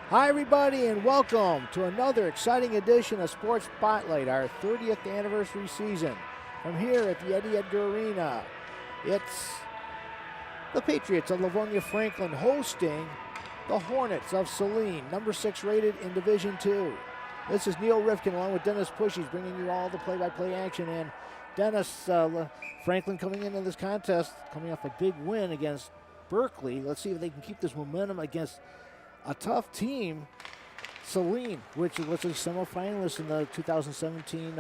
Hi, everybody, and welcome to another exciting edition of Sports Spotlight, our 30th anniversary season. From here at the Eddie Edgar Arena, it's the Patriots of Livonia Franklin hosting the Hornets of Saline, number 6 rated in Division II. This is Neil Rifkin along with Dennis Pushies bringing you all the play-by-play action. And Dennis, Franklin coming into this contest, coming off a big win against Berkeley. Let's see if they can keep this momentum against a tough team, Saline, which was a semifinalist in the 2017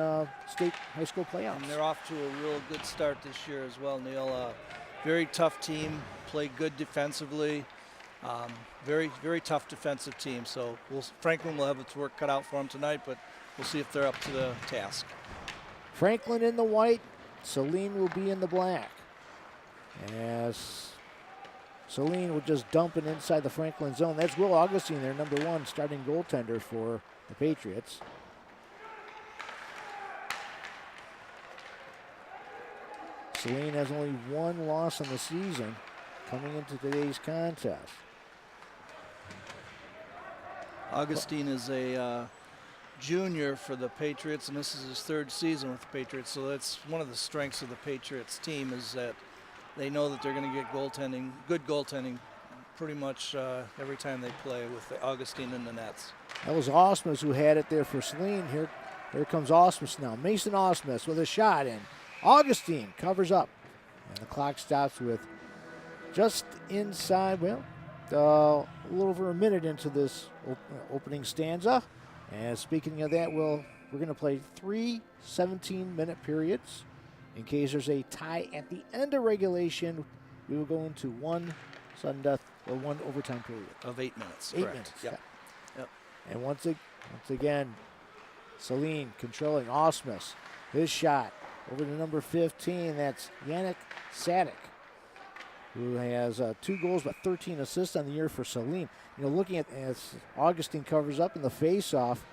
state high school playoffs. And they're off to a real good start this year as well, Neil. Very tough team, play good defensively. Very, very tough defensive team. So Franklin will have its work cut out for them tonight, but we'll see if they're up to the task. Franklin in the white, Saline will be in the black. As Saline will just dump it inside the Franklin zone. That's Will Augustine, their number 1 starting goaltender for the Patriots. Saline has only 1 loss on the season coming into today's contest. Augustine is a junior for the Patriots, and this is his 3rd season with the Patriots. So that's one of the strengths of the Patriots team, is that they know that they're going to get good goaltending, pretty much every time they play with Augustine in the nets. That was Osmus who had it there for Saline. Here comes Osmus now. Mason Osmus with a shot in. Augustine covers up. And the clock stops with just inside, well, a little over a minute into this opening stanza. And speaking of that, we're going to play 3 17-minute periods. In case there's a tie at the end of regulation, we will go into 1 sudden death or 1 overtime period. Of 8 minutes. 8 correct. minutes. Yep. Yeah. Yep. And once again, Saline controlling Osmus. His shot over to number 15. That's Yannick Sadek, who has 2 goals but 13 assists on the year for Saline. You know, looking at as Augustine covers up in the face-off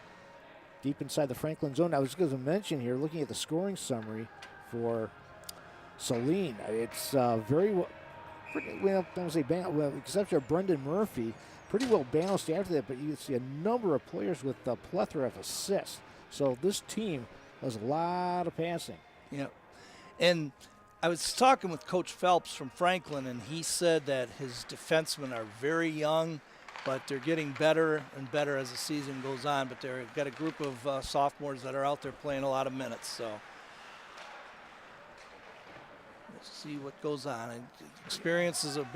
deep inside the Franklin zone. I was going to mention here, looking at the scoring summary for Saline, it's very well, don't say balanced, except for Brendan Murphy, pretty well balanced after that, but you see a number of players with a plethora of assists. So this team does a lot of passing. Yeah, and I was talking with Coach Phelps from Franklin, and he said that his defensemen are very young, but they're getting better and better as the season goes on. But they've got a group of sophomores that are out there playing a lot of minutes. So we'll see what goes on. And experience is a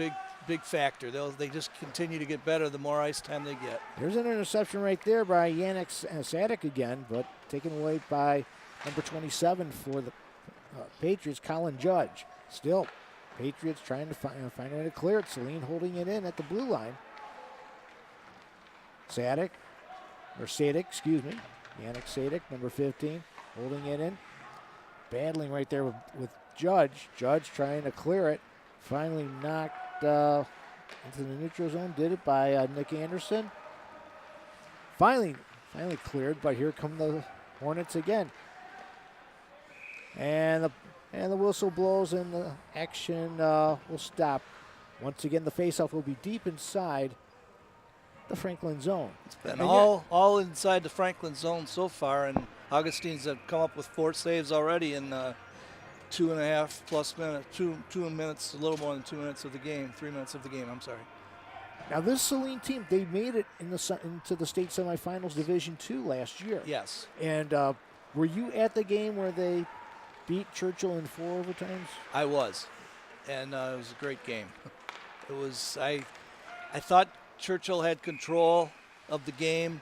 big factor. They just continue to get better the more ice time they get. There's an interception right there by Yannick Sadek again, but taken away by number 27 for the Patriots, Colin Judge. Still, Patriots trying to find a way to clear it. Saline holding it in at the blue line. Sadek, Yannick Sadek, number 15, holding it in. Battling right there with Judge. Judge trying to clear it. Finally knocked into the neutral zone. Did it by Nick Anderson. Finally cleared, but here come the Hornets again. And the whistle blows and the action will stop. Once again, the faceoff will be deep inside the Franklin zone. It's been all inside the Franklin zone so far, and Augustine's have come up with 4 saves already in 2.5 plus minutes, 2 minutes, a little more than 2 minutes of the game, 3 minutes of the game, I'm sorry. Now this Saline team, they made it into the state semifinals Division II last year. Yes. And were you at the game where they beat Churchill in 4 overtimes? I was, and it was a great game. It was, I thought Churchill had control of the game,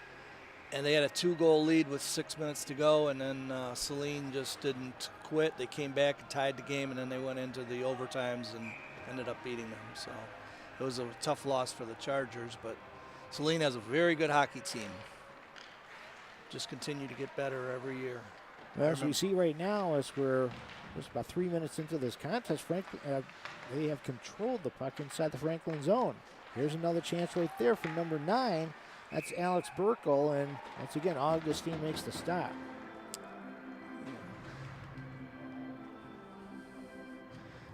and they had a 2-goal lead with 6 minutes to go, and then Saline just didn't quit. They came back and tied the game, and then they went into the overtimes and ended up beating them. So it was a tough loss for the Chargers, but Saline has a very good hockey team. Just continue to get better every year. Well, as we see right now, as we're just about 3 minutes into this contest, they have controlled the puck inside the Franklin zone. Here's another chance right there for number 9. That's Alex Burkle, and once again, Augustine makes the stop.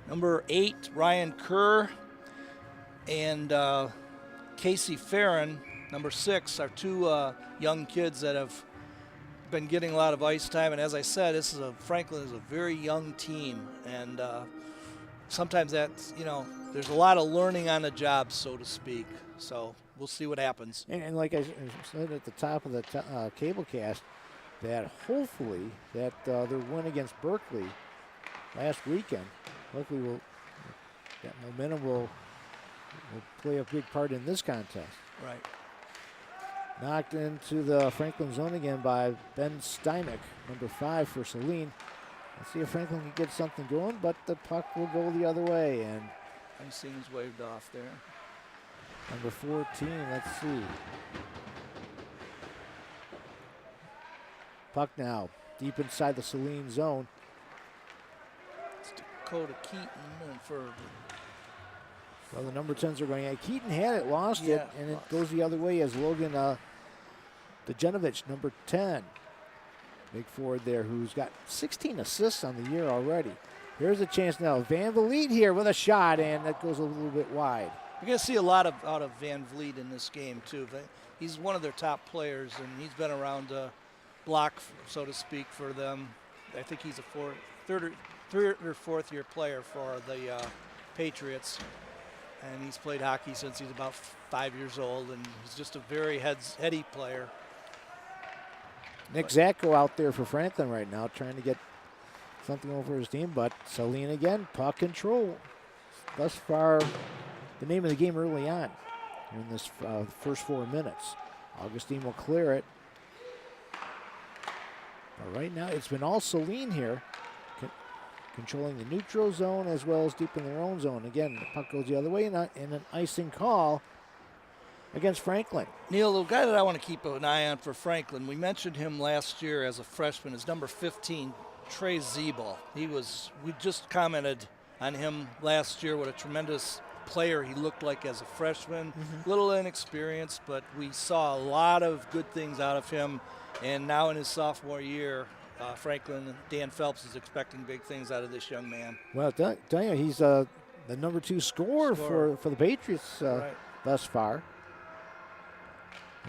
Number 8, Ryan Kerr, and Casey Farron Number 6 are two young kids that have been getting a lot of ice time. And as I said, Franklin is a very young team. And sometimes that's, there's a lot of learning on the job, so to speak. So we'll see what happens. And like I said at the top of the cable cast, that hopefully that their win against Berkeley last weekend, hopefully that momentum will play a big part in this contest. Right. Knocked into the Franklin zone again by Ben Stymick, number 5 for Saline. Let's see if Franklin can get something going, but the puck will go the other way. And Icing's waved off there. Number 14, let's see. Puck now, deep inside the Saline zone. It's Dakota Keaton and for... Well, the number 10s are going, Keaton had it, lost Yeah, it, and it goes the other way as Logan Dejanovic, number 10. Big forward there who's got 16 assists on the year already. Here's a chance now. Van Vliet here with a shot, and that goes a little bit wide. You're going to see a lot out of Van Vliet in this game, too. He's one of their top players, and he's been around the block, so to speak, for them. I think he's a third or fourth year player for the Patriots. And he's played hockey since he's about 5 years old, and he's just a very heady player. Nick Zacko out there for Franklin right now, trying to get something over his team, but Saline again, puck control. Thus far, the name of the game early on in this first 4 minutes. Augustine will clear it. But right now, it's been all Saline here, controlling the neutral zone as well as deep in their own zone. Again, the puck goes the other way, and an icing call against Franklin. Neil, the guy that I want to keep an eye on for Franklin, we mentioned him last year as a freshman, is number 15, Trey Zeebel. We just commented on him last year. What a tremendous player he looked like as a freshman. Little inexperienced, but we saw a lot of good things out of him. And now in his sophomore year, Franklin, Dan Phelps is expecting big things out of this young man. Well, tell you, he's the number 2 scorer for the Patriots Right. thus far.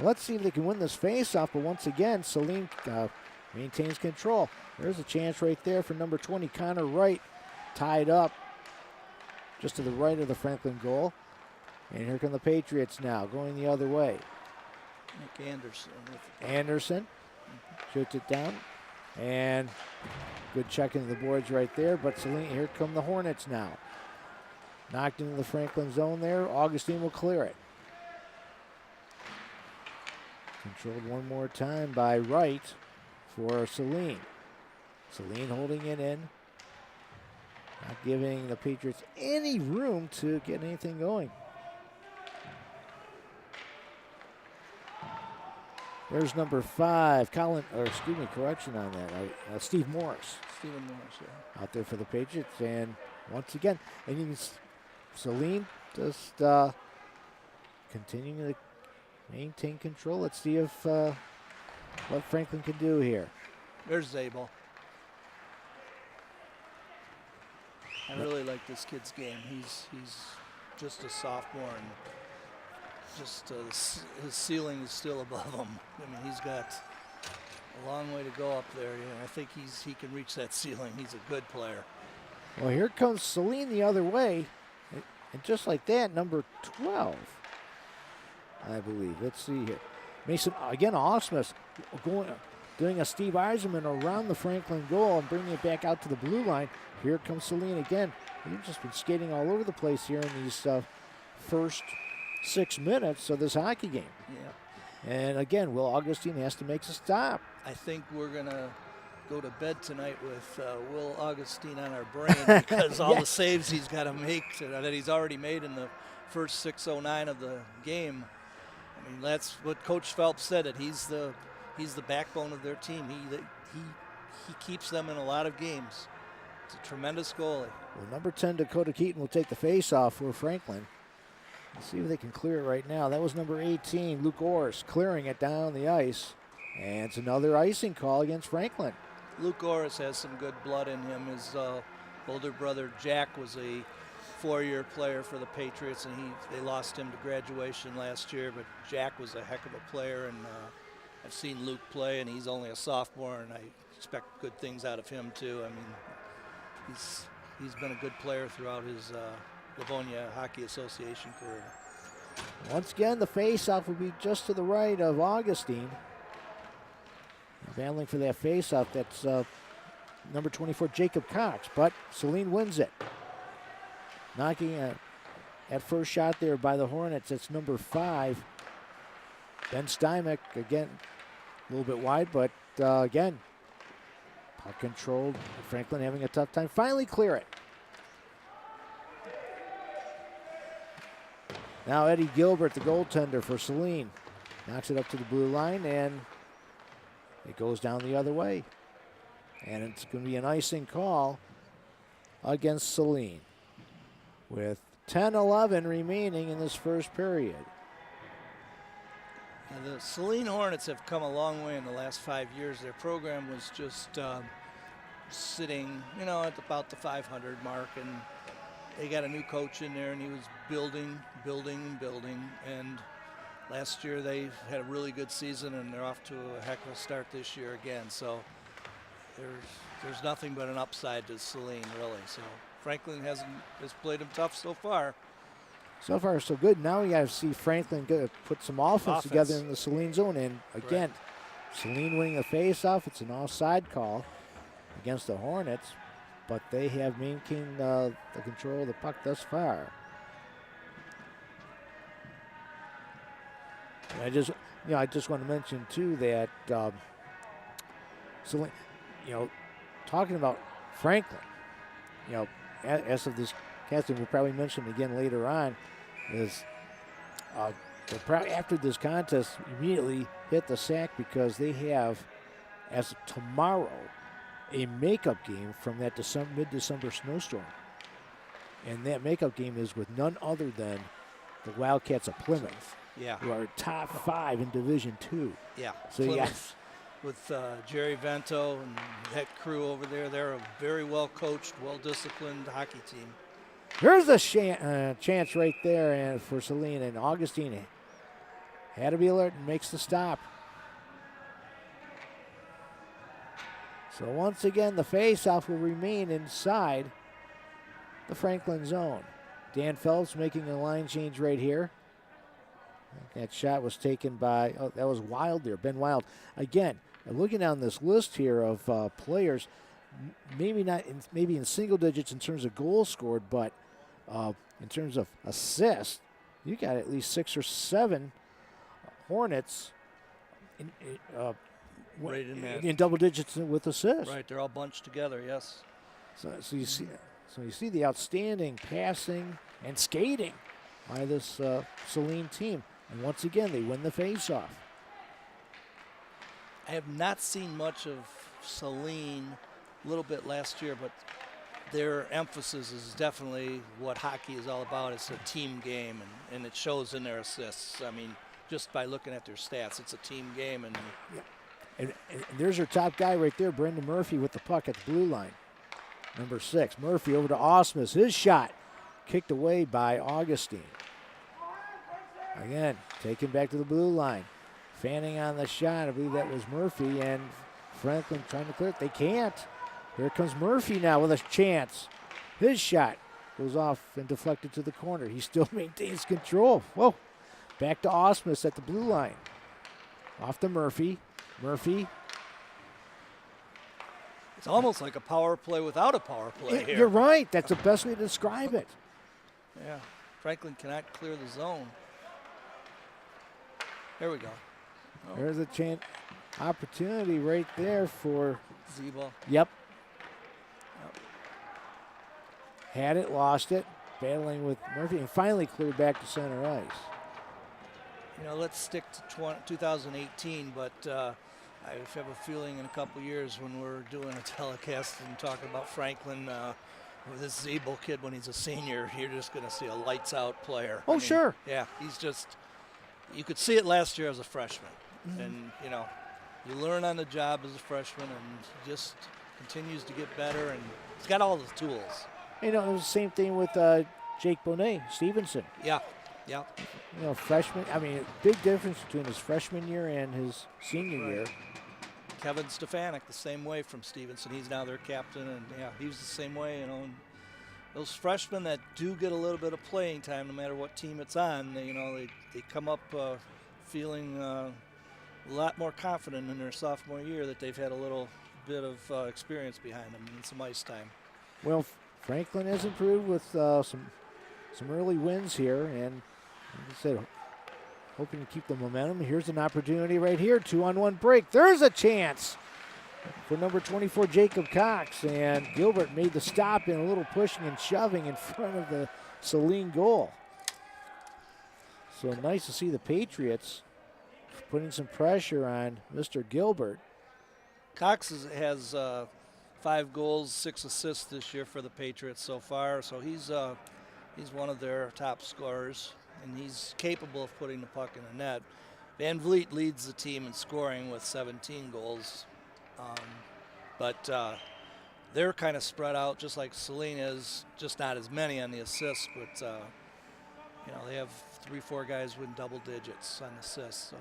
Let's see if they can win this faceoff, but once again, Saline maintains control. There's a chance right there for number 20, Connor Wright, tied up just to the right of the Franklin goal. And here come the Patriots now, going the other way. Nick Anderson shoots it down. And good check into the boards right there. But Saline, here come the Hornets now. Knocked into the Franklin zone there. Augustine will clear it. Controlled one more time by Wright for Saline. Saline holding it in. Not giving the Patriots any room to get anything going. There's number 5, correction on that. Steve Morris. Stephen Morris, yeah. Out there for the Patriots. And once again, and you can Saline just continuing to maintain control. Let's see if what Franklin can do here. There's Zabel. I really like this kid's game. He's just a sophomore, and just his ceiling is still above him. I mean, he's got a long way to go up there. Yeah, I think he can reach that ceiling. He's a good player. Well, here comes Saline the other way, and just like that, number 12, I believe. Let's see here. Mason, again, Osmus doing a Steve Eiserman around the Franklin goal and bringing it back out to the blue line. Here comes Saline again. He's just been skating all over the place here in these first 6 minutes of this hockey game. Yeah. And again, Will Augustine has to make a stop. I think we're going to go to bed tonight with Will Augustine on our brain because all the saves he's got to make that he's already made in the first 6:09 of the game. I mean, that's what Coach Phelps said, that he's the backbone of their team. He keeps them in a lot of games. It's a tremendous goalie. Well, number 10, Dakota Keaton, will take the face-off for Franklin. Let's see if they can clear it right now. That was number 18, Luke Orris, clearing it down the ice. And it's another icing call against Franklin. Luke Orris has some good blood in him. His older brother Jack was a 4-year player for the Patriots, and they lost him to graduation last year. But Jack was a heck of a player, and I've seen Luke play, and he's only a sophomore, and I expect good things out of him too. I mean, he's been a good player throughout his Livonia Hockey Association career. Once again, the face-off will be just to the right of Augustine. Battling for that face-off, that's number 24, Jacob Cox, but Saline wins it. Knocking at first shot there by the Hornets, it's number 5, Ben Stymick. Again, a little bit wide, but again, puck controlled. Franklin having a tough time. Finally clear it. Now Eddie Gilbert, the goaltender for Saline, knocks it up to the blue line, and it goes down the other way. And it's going to be an icing call against Saline with 10-11 remaining in this first period. And the Saline Hornets have come a long way in the last 5 years. Their program was just sitting, at about the 500 mark, and they got a new coach in there, and he was building. And last year they had a really good season, and they're off to a heck of a start this year again. So there's nothing but an upside to Saline, really. So Franklin has played them tough so far. So far, so good. Now we got to see Franklin put some offense together in the Saline zone. And again, Saline winning the face-off. It's an offside call against the Hornets, but they have maintained the control of the puck thus far. And I just want to mention too that Saline, talking about Franklin, as of this casting, we'll probably mention again later on, is after this contest immediately hit the sack because they have, as of tomorrow, a makeup game from that mid-December snowstorm. And that makeup game is with none other than the Wildcats of Plymouth, who are top 5 in Division II. Yeah, so Plymouth, with Jerry Vento and that crew over there, they're a very well-coached, well-disciplined hockey team. There's a chance right there and for Saline, and Augustine had to be alert and makes the stop. So once again, the face-off will remain inside the Franklin zone. Dan Phelps making a line change right here. That shot was taken by, that was Wild there, Ben Wild. Again, looking down this list here of players, maybe in single digits in terms of goals scored, but in terms of assists, you got at least 6 or 7 Hornets in double digits with assists. Right, they're all bunched together. Yes. So you see the outstanding passing and skating by this Saline team, and once again they win the faceoff. I have not seen much of Saline, a little bit last year, but their emphasis is definitely what hockey is all about. It's a team game, and it shows in their assists. I mean, just by looking at their stats, it's a team game. And there's your top guy right there, Brendan Murphy, with the puck at the blue line. Number 6, Murphy over to Osmus. His shot kicked away by Augustine. Again, taken back to the blue line. Fanning on the shot, I believe that was Murphy, and Franklin trying to clear it. They can't. Here comes Murphy now with a chance. His shot goes off and deflected to the corner. He still maintains control. Whoa. Back to Osmus at the blue line. Off to Murphy. Murphy. It's almost like a power play without a power play here. You're right. That's the best way to describe it. Yeah. Franklin cannot clear the zone. There we go. Oh. There's a chance. Opportunity right there for Z-ball. Yep. Had it, lost it, battling with Murphy, and finally cleared back to center ice. Let's stick to 2018, but I have a feeling in a couple years when we're doing a telecast and talking about Franklin with this Zeeble kid when he's a senior, you're just going to see a lights-out player. Oh, sure. Yeah, he's just, you could see it last year as a freshman. Mm-hmm. And, you learn on the job as a freshman and just continues to get better, and he's got all the tools. It was the same thing with Jake Bonet, Stevenson. Yeah, yeah. You know, freshman. I mean, big difference between his freshman year and his senior year. Kevin Stefanik, the same way from Stevenson. He's now their captain, and yeah, he was the same way. You know, and those freshmen that do get a little bit of playing time, no matter what team it's on, they come up feeling a lot more confident in their sophomore year that they've had a little bit of experience behind them and some ice time. Well, Franklin has improved with some early wins here, and like I said, hoping to keep the momentum. Here's an opportunity right here, 2-on-1 break. There's a chance for number 24, Jacob Cox, and Gilbert made the stop in a little pushing and shoving in front of the Saline goal. So nice to see the Patriots putting some pressure on Mr. Gilbert. Cox has 5 goals, 6 assists this year for the Patriots so far, so he's one of their top scorers, and he's capable of putting the puck in the net. Van Vliet leads the team in scoring with 17 goals, but they're kind of spread out just like Saline is, just not as many on the assists, but they have 3-4 guys with double digits on assists. So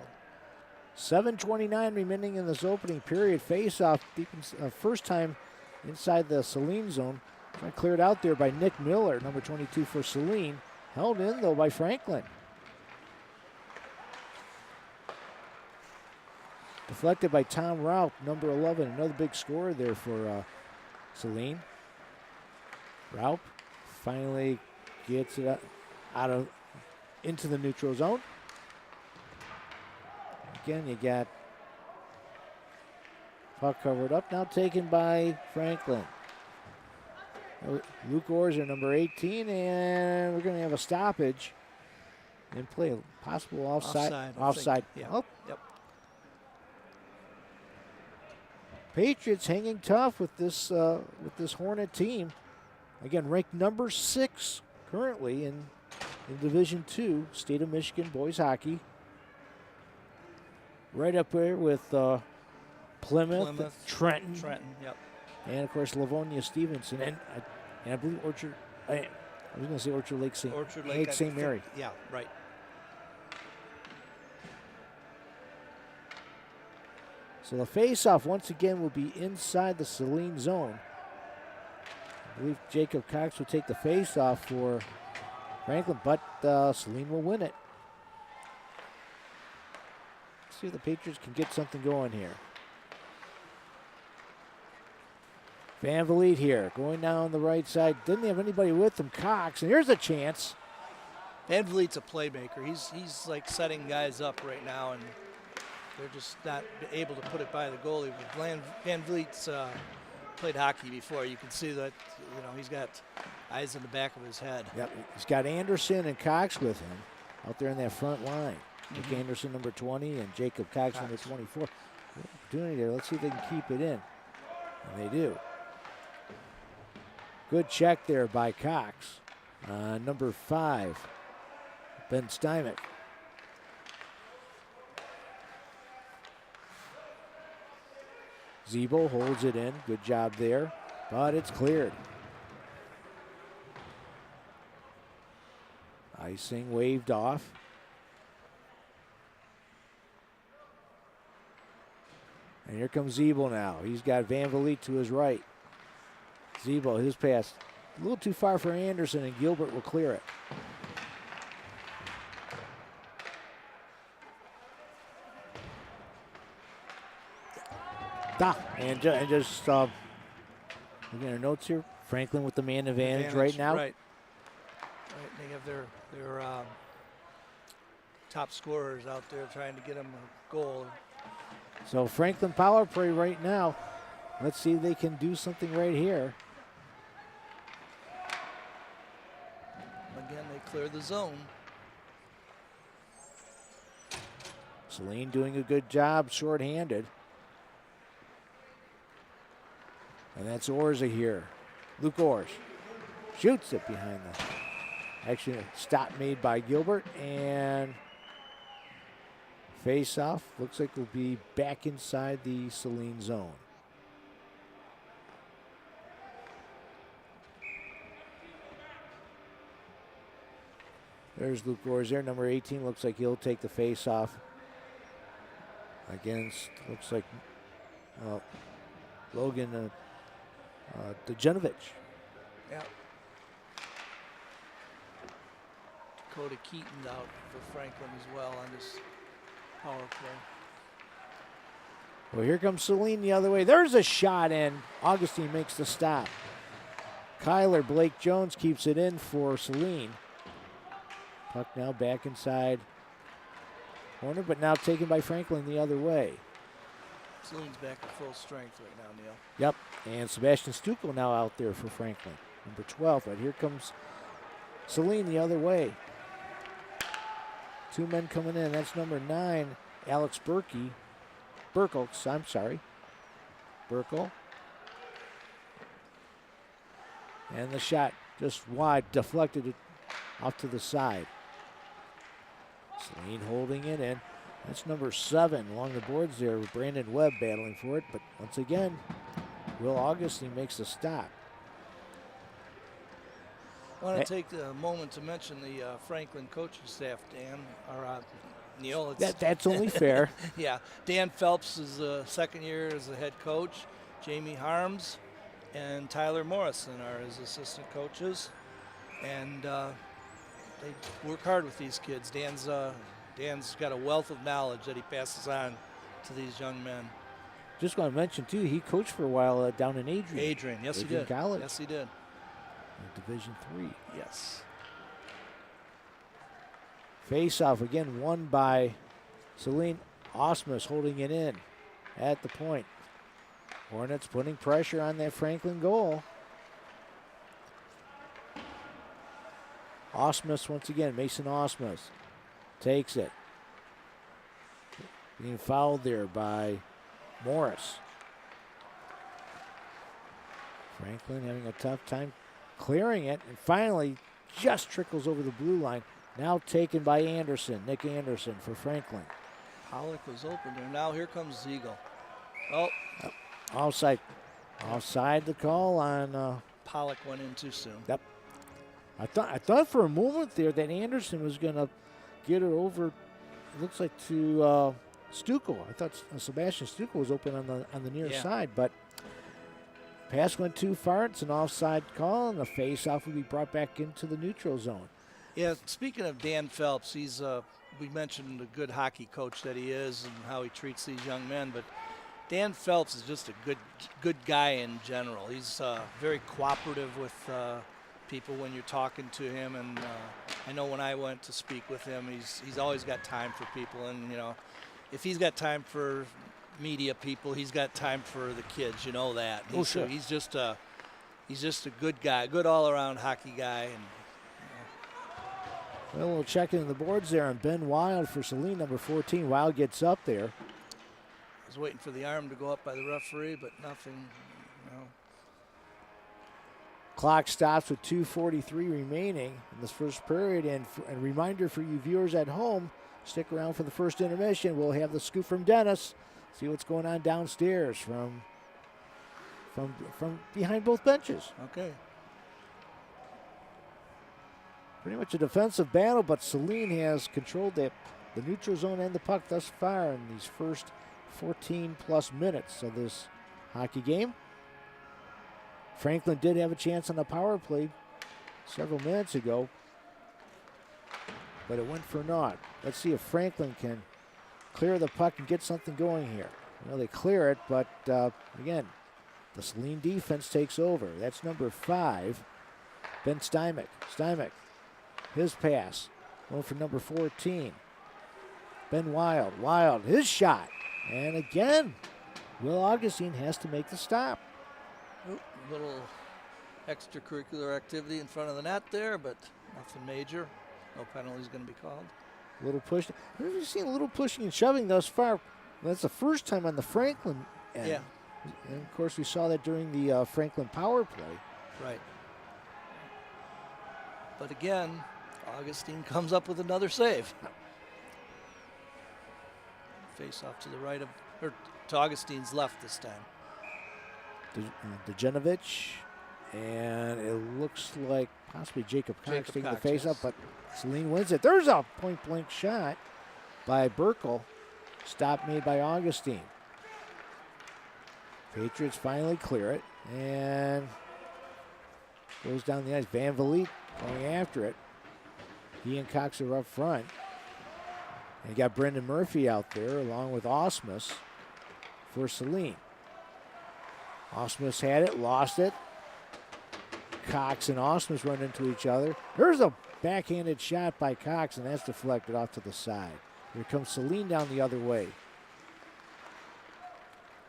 7:29 remaining in this opening period. Face-off, first time inside the Saline zone. Cleared out there by Nick Miller, number 22 for Saline. Held in, though, by Franklin. Deflected by Tom Raup, number 11. Another big scorer there for Saline. Raup finally gets it into the neutral zone. Again, you got puck covered up, now taken by Franklin. Luke Orser, number 18, and we're going to have a stoppage and play a possible offside. Yeah. Oh. Yep. Patriots hanging tough with this Hornet team. Again, ranked number 6 currently in Division II, State of Michigan boys hockey. Right up there with Plymouth, Trenton, Yep. and of course Livonia, Stevenson, and I believe Orchard. I was going to say Orchard Lake St. Mary. Yeah, right. So the face-off once again will be inside the Saline zone. I believe Jacob Cox will take the face-off for Franklin, but Saline will win it. Let's see if the Patriots can get something going here. Van Vliet here, going down the right side. Didn't have anybody with him, Cox, and here's a chance. Van Vliet's a playmaker. He's like setting guys up right now, and they're just not able to put it by the goalie. But Van Vliet's played hockey before. You can see that he's got eyes in the back of his head. Yep, he's got Anderson and Cox with him out there in that front line. Nick Anderson, number 20, and Jacob Cox, number 24. Opportunity there. Let's see if they can keep it in. And they do. Good check there by Cox. Number 5, Ben Stymick. Zebo holds it in. Good job there, but it's cleared. Icing waved off. And here comes Zebo now. He's got Van Vliet to his right. Zebo, his pass, a little too far for Anderson, and Gilbert will clear it. And just looking at our notes here, Franklin with the man advantage right now. Right. They have their top scorers out there trying to get them a goal. So Franklin power play right now. Let's see if they can do something right here. Again, they clear the zone. Saline doing a good job shorthanded. And that's Orza here. Luke Orz shoots it behind the actually stop made by Gilbert, and face off. Looks like we'll be back inside the Saline zone. There's Luke Roy's there. Number 18 looks like he'll take the face off against, looks like Logan Dejanovic. Yeah. Dakota Keaton out for Franklin as well on this power play. Well, here comes Saline the other way. There's a shot in. Augustine makes the stop. Kyler Blake Jones keeps it in for Saline. Puck now back inside corner, but now taken by Franklin the other way. Saline's back at full strength right now, Neil. Yep, and Sebastian Stucco now out there for Franklin. Number 12, but here comes Saline the other way. Two men coming in. That's number 9, Alex Burkle. Burkle. And the shot just wide, deflected it off to the side. Saline holding it in. That's number 7 along the boards there with Brandon Webb battling for it. But once again, Will Augustine makes the stop. I want to take a moment to mention the Franklin coaching staff, Dan, or Neil. That's only fair. Yeah, Dan Phelps is second year as the head coach. Jamie Harms and Tyler Morrison are his assistant coaches. And they work hard with these kids. Dan's got a wealth of knowledge that he passes on to these young men. Just want to mention, too, he coached for a while down in Adrian, yes, he did. College. Yes, he did. Division III. Yes. Face-off again won by Saline. Osmus holding it in at the point. Hornets putting pressure on that Franklin goal. Osmus once again, Mason Osmus takes it. Being fouled there by Morris. Franklin having a tough time clearing it, and finally just trickles over the blue line. Now taken by Anderson, Nick Anderson for Franklin. Pollock was open there. Now here comes Ziegel. Oh. Offside. Offside the call on. Pollock went in too soon. Yep. I thought for a moment there that Anderson was going to get her over. It looks like to Stucco. I thought Sebastian Stucco was open on the near side, but pass went too far. It's an offside call, and the face-off will be brought back into the neutral zone. Yeah. Speaking of Dan Phelps, he's we mentioned the good hockey coach that he is and how he treats these young men, but Dan Phelps is just a good guy in general. He's very cooperative with people when you're talking to him, and I know when I went to speak with him, he's always got time for people, and you know, if he's got time for media people, he's got time for the kids. You know that. Sure. He's just a good guy, good all-around hockey guy, and. Well, we'll check in the boards there on Ben Wild for Saline, number 14. Wild gets up there. I was waiting for the arm to go up by the referee, but nothing. No. Clock stops with 2:43 remaining in this first period. And a reminder for you viewers at home, stick around for the first intermission. We'll have the scoop from Dennis. See what's going on downstairs from behind both benches. Okay. Pretty much a defensive battle, but Saline has controlled the neutral zone and the puck thus far in these first 14-plus minutes of this hockey game. Franklin did have a chance on the power play several minutes ago, but it went for naught. Let's see if Franklin can clear the puck and get something going here. Well, they clear it, but again, the Saline defense takes over. That's number 5, Ben Stymick. His pass, going for number 14. Ben Wild, his shot. And again, Will Augustine has to make the stop. Little extracurricular activity in front of the net there, but nothing major. No penalty's going to be called. Little push. We've seen a little pushing and shoving thus far. That's the first time on the Franklin end. Yeah. And of course, we saw that during the Franklin power play. Right. But again, Augustine comes up with another save. Face off to the right or to Augustine's left this time. Dejanovic And it looks like possibly Jacob Cox taking the Cox, face yes. up, but Saline wins it. There's a point-blank shot by Burkle. Stop made by Augustine. Patriots finally clear it and goes down the ice. Van Vliet going after it. He and Cox are up front. And you got Brendan Murphy out there along with Osmus for Saline. Osmus had it, lost it. Cox and Osmus run into each other. There's a backhanded shot by Cox, and that's deflected off to the side. Here comes Saline down the other way.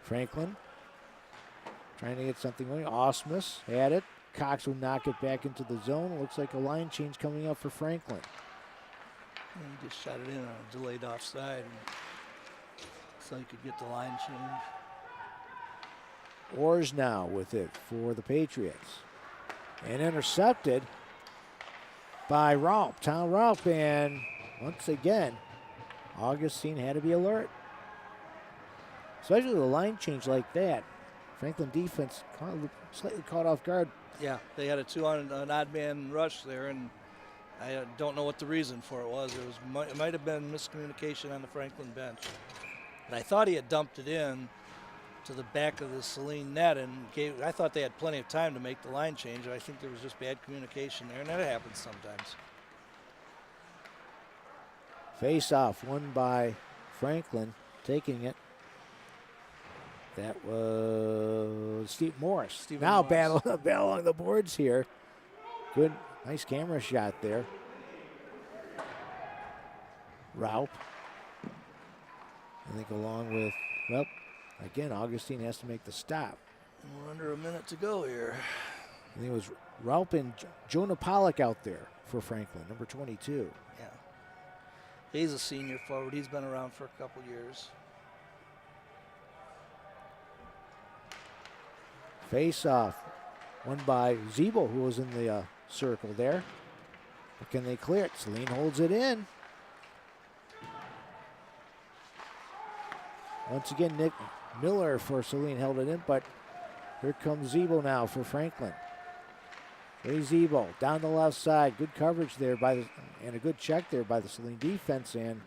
Franklin trying to get something going. Osmus had it. Cox will knock it back into the zone. Looks like a line change coming up for Franklin. He just shot it in on a delayed offside. So he could get the line change. Orrs now with it for the Patriots. And intercepted by Raup, Tom Raup. And once again, Augustine had to be alert. Especially the line change like that. Franklin defense slightly caught off guard. Yeah, they had a 2 on an odd man rush there, and I don't know what the reason for it was. It might have been miscommunication on the Franklin bench. But I thought he had dumped it in to the back of the Saline net, and I thought they had plenty of time to make the line change. I think there was just bad communication there, and that happens sometimes. Face off, won by Franklin, taking it. That was Steve Morris. Stephen Now Morris. battle along the boards here. Good, nice camera shot there. Raup. I think along with, well, again, Augustine has to make the stop. We're under a minute to go here. I think it was Raup and Jonah Pollock out there for Franklin, number 22. Yeah. He's a senior forward. He's been around for a couple years. Face off, won by Zeeble, who was in the circle there. But can they clear it? Saline holds it in. Once again, Nick Miller for Saline held it in, but here comes Zeeble now for Franklin. Ray Zeeble down the left side. Good coverage there and a good check there by the Saline defense. And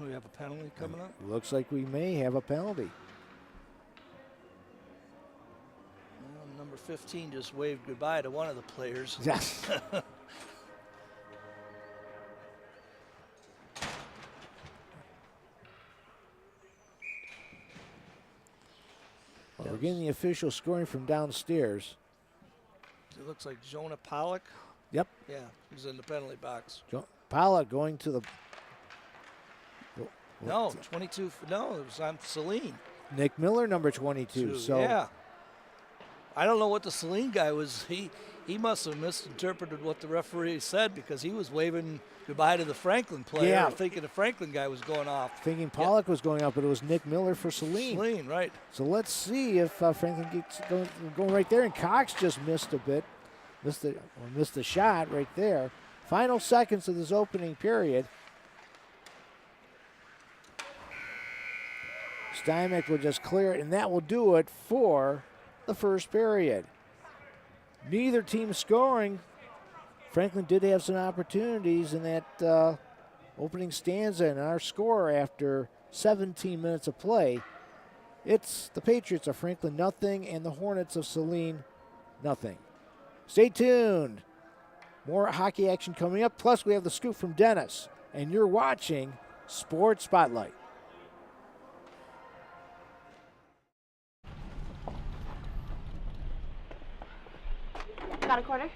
We have a penalty coming up. looks like we may have a penalty. Well, number 15 just waved goodbye to one of the players. Yes. We're getting the official scoring from downstairs. It looks like Jonah Pollock. Yep. Yeah, he's in the penalty box. Pollock going to the. No, 22. No, it was on Saline. Nick Miller, number 22. So yeah. I don't know what the Saline guy was. He must have misinterpreted what the referee said, because he was waving goodbye to the Franklin player, Yeah. thinking the Franklin guy was going off. thinking Pollock was going up, but it was Nick Miller for Saline. Saline, right. So let's see if Franklin gets going right there. And Cox just missed a bit. Missed the shot right there. Final seconds of this opening period. Steinbeck will just clear it, and that will do it for the first period. Neither team scoring. Franklin did have some opportunities in that opening stanza, and our score after 17 minutes of play, it's the Patriots of Franklin nothing and the Hornets of Saline nothing. Stay tuned. More hockey action coming up. Plus, we have the scoop from Dennis, and you're watching Sports Spotlight. Got a quarter?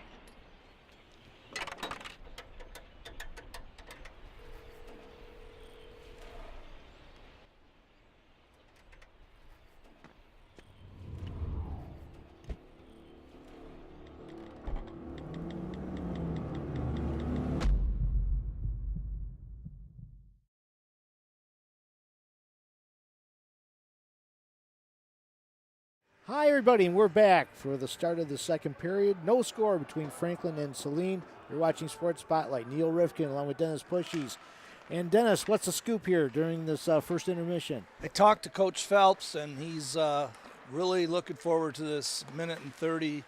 Hi, everybody, and we're back for the start of the second period. No score between Franklin and Saline. You're watching Sports Spotlight. Neil Rifkin along with Dennis Pushies. And Dennis, what's the scoop here during this first intermission? I talked to Coach Phelps, and he's really looking forward to this minute and 30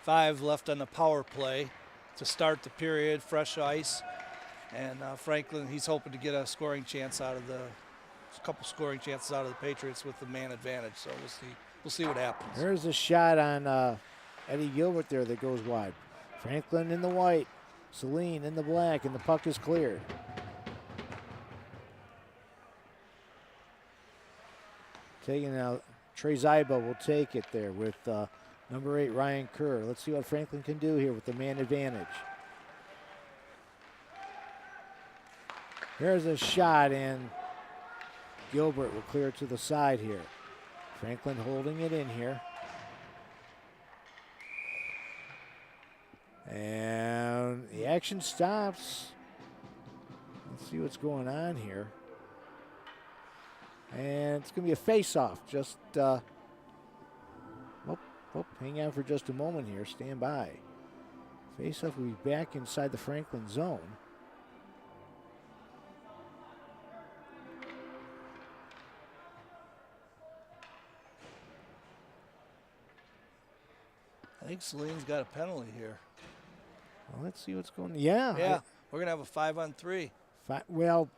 2:55 left on the power play to start the period, fresh ice. And Franklin, he's hoping to get a scoring chance out of a couple scoring chances out of the Patriots with the man advantage. So we'll see what happens. There's a shot on Eddie Gilbert there that goes wide. Franklin in the white, Saline in the black, and the puck is cleared. Taking out, Trey Zyba will take it there with number 8, Ryan Kerr. Let's see what Franklin can do here with the man advantage. Here's a shot, and Gilbert will clear it to the side here. Franklin holding it in here. And the action stops. Let's see what's going on here. And it's going to be a face-off. Just, hang on for just a moment here. Stand by. Face-off will be back inside the Franklin zone. I think Saline's got a penalty here. Well, let's see what's going on. Yeah. We're going to have a 5-on-3. Well,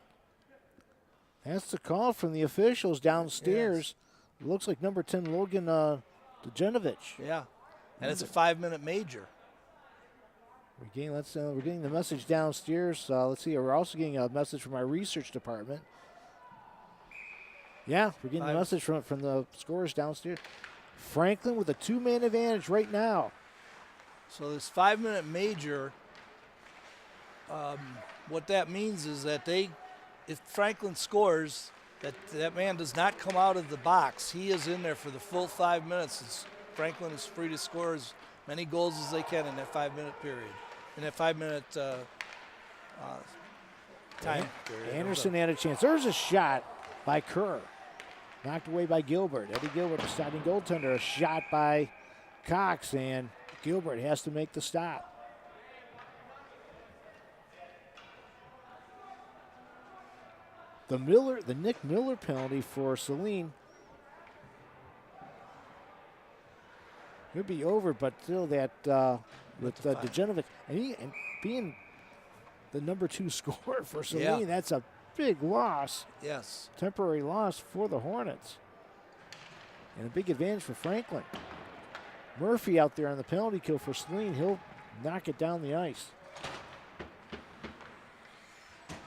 that's the call from the officials downstairs. Yes. It looks like number 10, Logan Dejanovic. Yeah, and it's a 5-minute major. We're getting the message downstairs. Let's see. We're also getting a message from our research department. Yeah, we're getting the message from the scorers downstairs. Franklin with a 2-man advantage right now. So this 5-minute major, what that means is that if Franklin scores, that man does not come out of the box. He is in there for the full 5 minutes. Franklin is free to score as many goals as they can in that 5-minute period, in that 5-minute time period. Anderson had a chance. There's a shot by Kerr. Knocked away by Gilbert. Eddie Gilbert, the starting goaltender. A shot by Cox, and Gilbert has to make the stop. The Nick Miller penalty for Saline could be over, but still that with Dejanovic and being the number 2 scorer for Saline, that's a big loss. Yes. Temporary loss for the Hornets. And a big advantage for Franklin. Murphy out there on the penalty kill for Saline. He'll knock it down the ice.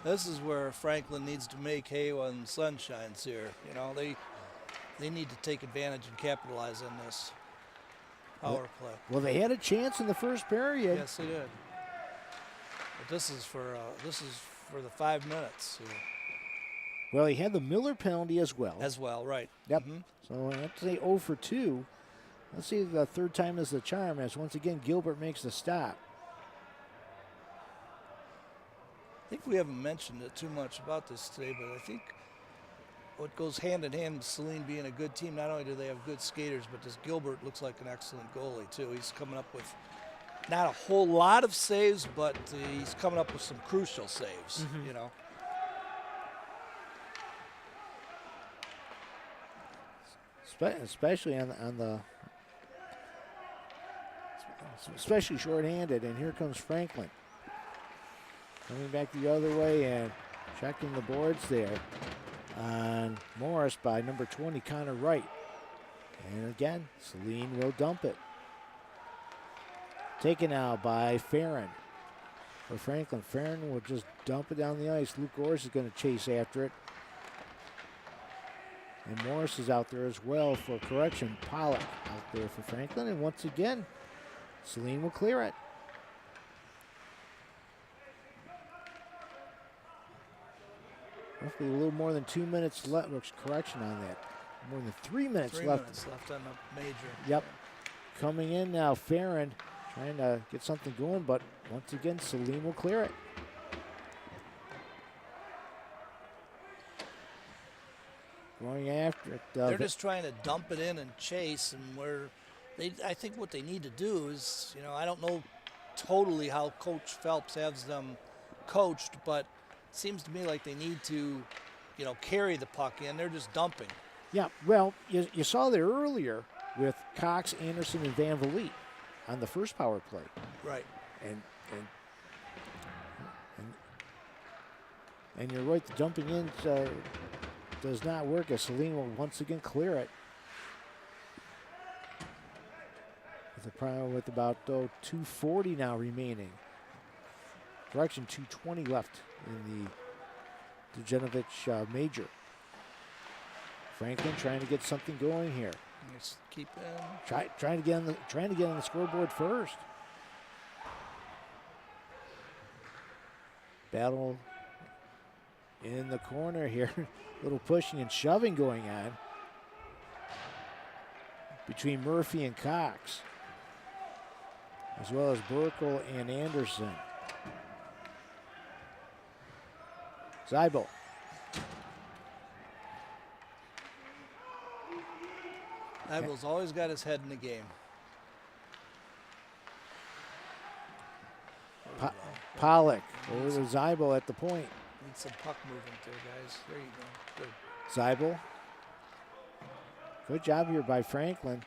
This is where Franklin needs to make hay when the sun shines here. You know, they need to take advantage and capitalize on this power play. Well, they had a chance in the first period. Yes, they did. But this is for the 5 minutes. Well, he had the Miller penalty as well. Right. Yep. Mm-hmm. So I have to say 0 for 2. Let's see if the third time is the charm, as once again Gilbert makes the stop. I think we haven't mentioned it too much about this today, but I think what goes hand in hand with Saline being a good team, not only do they have good skaters, but this Gilbert looks like an excellent goalie too. He's coming up with not a whole lot of saves, but he's coming up with some crucial saves, you know. Especially on the especially shorthanded, and here comes Franklin. Coming back the other way and checking the boards there on Morris by number 20, Connor Wright. And again, Saline will dump it. Taken out by Farron. For Franklin, Farron will just dump it down the ice. Luke Orris is going to chase after it. And Morris is out there as well for correction. Pollock out there for Franklin. And once again, Saline will clear it. Roughly a little more than 2 minutes left. Correction on that. More than 3 minutes left. 3 minutes left on the major. Yep. Coming in now, Farron trying to get something going, but once again, Saline will clear it. Going after it. They're just trying to dump it in and chase, and I think what they need to do is, you know, I don't know totally how Coach Phelps has them coached, but it seems to me like they need to, you know, carry the puck in. They're just dumping. Yeah, well, you saw there earlier with Cox, Anderson, and Van Vliet. on the first power play. Right. And you're right, the jumping in does not work as Saline will once again clear it. With about 2:40 now remaining. Correction, 2:20 left in the Dujanovic major. Franklin trying to get something going here. Just keep Trying to get on the scoreboard first. Battle in the corner here. Little pushing and shoving going on between Murphy and Cox, as well as Burkle and Anderson. Zeibel. Zeibel's always got his head in the game. Pollock over to Zeibel at the point. Need some puck movement there, guys. There you go. Good. Zeibel. Good job here by Franklin.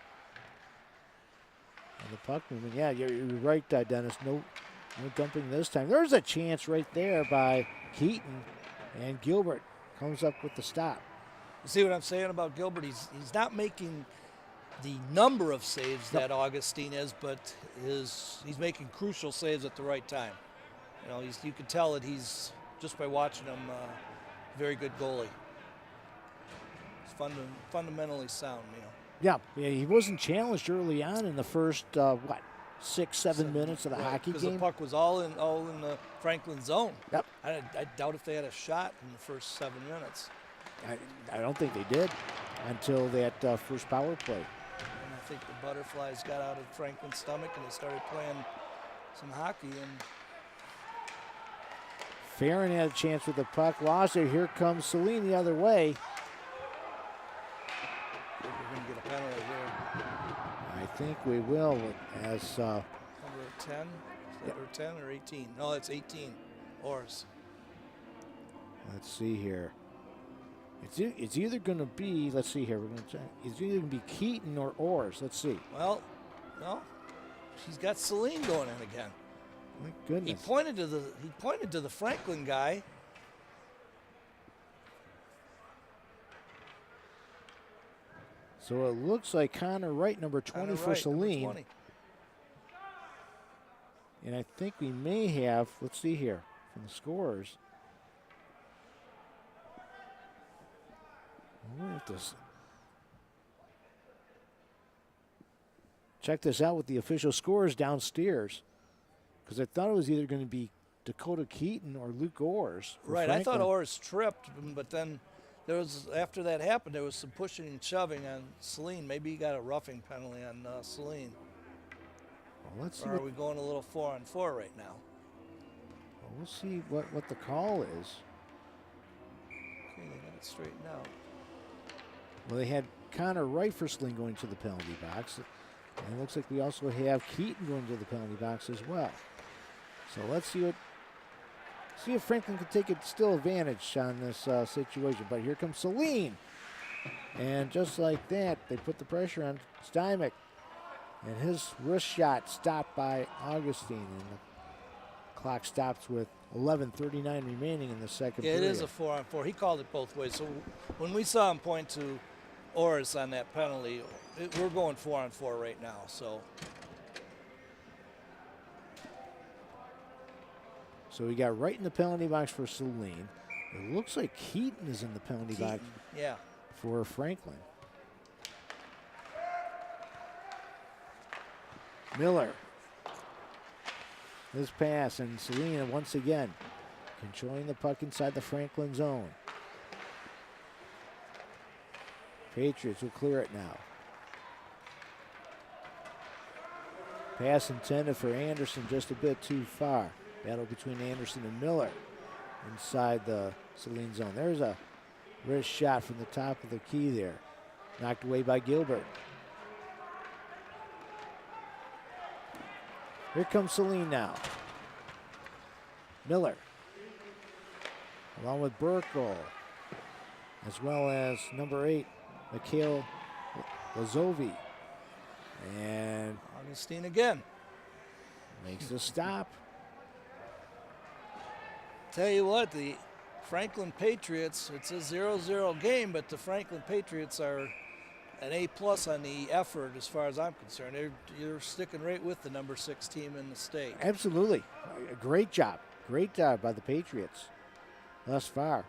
And the puck movement. Yeah, you're right, Dennis. No dumping this time. There's a chance right there by Keaton, and Gilbert comes up with the stop. You see what I'm saying about Gilbert? He's not making the number of saves that Augustine is, but he's making crucial saves at the right time. You know, you can tell that he's, just by watching him, a very good goalie. He's fundamentally sound, you know. Yeah, he wasn't challenged early on in the first, 6-7 minutes of the hockey game. Because the puck was all in the Franklin zone. Yep. I doubt if they had a shot in the first 7 minutes. I don't think they did until that first power play. And I think the butterflies got out of Franklin's stomach and they started playing some hockey. And Farron had a chance with the puck, lost it. Here comes Saline the other way. we're going to get a penalty here. I think we will, as Number 10? Is that or 10 or 18? No, it's 18. Oars. let's see here. It's either going to be, let's see here, we're going to check. It's either going to be Keaton or Orrs. Let's see. Well, no. She's got Saline going in again. My goodness. He pointed to the Franklin guy. So it looks like Connor Wright, number 20 for Saline. 20. And I think we may have, let's see here, from the scorers. Check this out with the official scores downstairs, because I thought it was either going to be Dakota Keaton or Luke Orrs. Right, Franklin. I thought Orrs tripped, but then there was, after that happened, there was some pushing and shoving on Saline. Maybe he got a roughing penalty on Saline. Well, let's see. Or are we going a little 4-on-4 right now? Well, we'll see what the call is. Okay, they got it straightened out. Well, they had Connor Wright for Saline going to the penalty box. And it looks like we also have Keaton going to the penalty box as well. So let's see if Franklin can take still advantage on this situation. But here comes Saline. And just like that, they put the pressure on Stymick. And his wrist shot stopped by Augustine. And the clock stops with 11:39 remaining in the second period. It is a 4-on-4. He called it both ways. So when we saw him point to Orrs on that penalty, we're going 4-on-4 right now. So we got right in the penalty box for Saline. It looks like Keaton is in the penalty box for Franklin. Miller. His pass, and Saline once again controlling the puck inside the Franklin zone. Patriots will clear it now. Pass intended for Anderson, just a bit too far. Battle between Anderson and Miller inside the Saline zone. There's a wrist shot from the top of the key there. Knocked away by Gilbert. Here comes Saline now. Miller. Along with Burkle. As well as number 8, Mikhail Lazovi. And Augustine again. makes the stop. Tell you what, the Franklin Patriots, it's a 0-0 game, but the Franklin Patriots are an A+ on the effort as far as I'm concerned. You're sticking right with the number 6 team in the state. Absolutely. A great job. Great job by the Patriots thus far.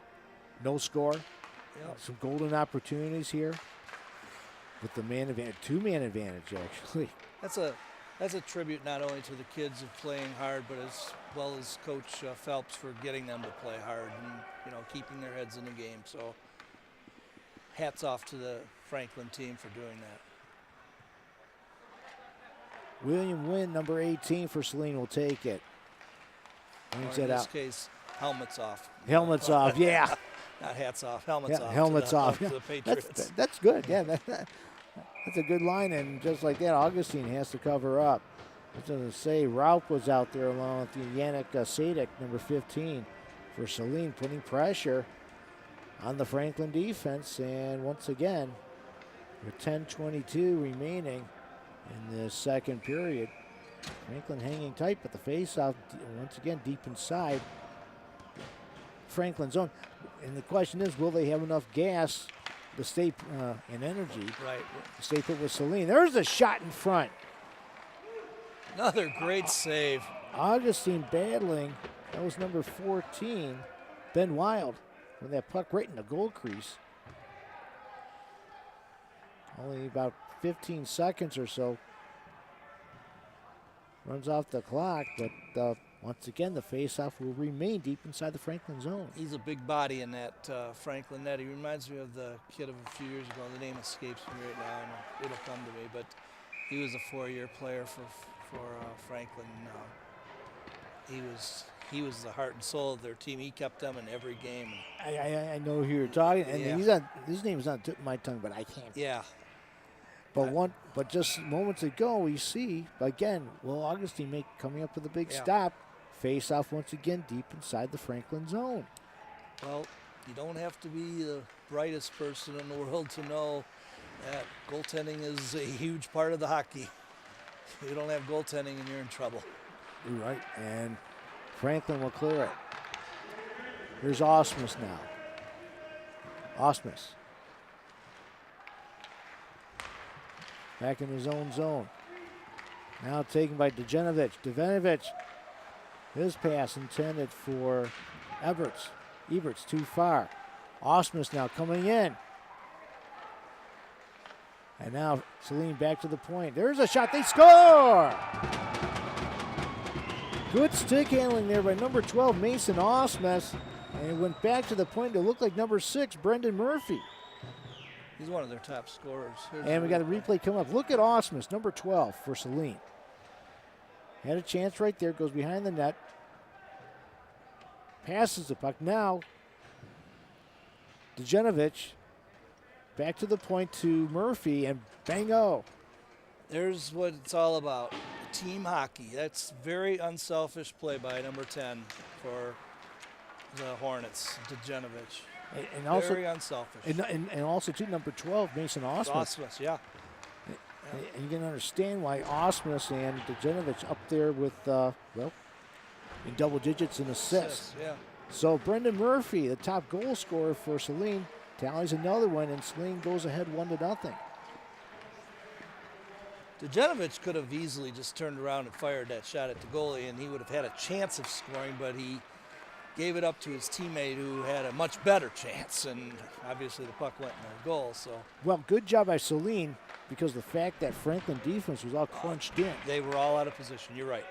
No score. Yep. Some golden opportunities here with the man advantage, 2-man advantage actually. That's a tribute not only to the kids of playing hard, but as well as Coach Phelps for getting them to play hard and keeping their heads in the game. So hats off to the Franklin team for doing that. William Wynn, number 18 for Saline, will take it. Or Brings in it this out. case, helmets off. Helmets off, yeah. Not hats off, helmets off. Helmets off. To the Patriots. That's good. Yeah, that's a good line, and just like that, Augustine has to cover up. I was going to say, Raup was out there along with Yannick Sadek, number 15, for Saline, putting pressure on the Franklin defense. And once again, with 10:22 remaining in the second period, Franklin hanging tight, but the face-off once again deep inside Franklin's zone. And the question is, will they have enough gas to stay and energy Right. to stay put with Saline? There's a shot in front. Another great save. Augustine battling. That was number 14, Ben Wild, with that puck right in the goal crease. Only about 15 seconds or so. Runs off the clock, but once again, the faceoff will remain deep inside the Franklin zone. He's a big body in that Franklin net. He reminds me of the kid of a few years ago. The name escapes me right now, and it'll come to me. But he was a 4-year player for Franklin. He was the heart and soul of their team. He kept them in every game. I know who you're talking, and Yeah. his name is on the tip of my tongue, but I can't. Yeah. But just moments ago, we see again. Will Augustine coming up with a big Yeah. stop? Face off once again deep inside the Franklin zone. Well, you don't have to be the brightest person in the world to know that goaltending is a huge part of the hockey. If you don't have goaltending, and you're in trouble. You're right, and Franklin will clear it. Here's Osmus now. Osmus. Back in his own zone. Now taken by Dejanovich. Dejanovich. His pass intended for Eberts. Eberts too far. Osmus now coming in. And now Saline back to the point. There's a shot. They score! Good stick handling there by number 12, Mason Osmus. And it went back to the point to look like number 6, Brendan Murphy. He's one of their top scorers. And we got a replay coming up. Look at Osmus, number 12 for Saline. Had a chance right there, goes behind the net. Passes the puck. Now, Dejanovich back to the point to Murphy, and bango. There's what it's all about. Team hockey. That's very unselfish play by number 10 for the Hornets, Dejanovich. And also, very unselfish. And also, too, number 12, Mason Osmus. Osmus, yeah. And you can understand why Osmus and Dejanovich up there with, in double digits in assists. Yeah. So Brendan Murphy, the top goal scorer for Saline, tallies another one, and Saline goes ahead 1-0. Dejanovich could have easily just turned around and fired that shot at the goalie, and he would have had a chance of scoring, but he gave it up to his teammate who had a much better chance, and obviously the puck went in the goal. So, well, good job by Saline, because the fact that Franklin defense was all crunched in. They were all out of position. You're right.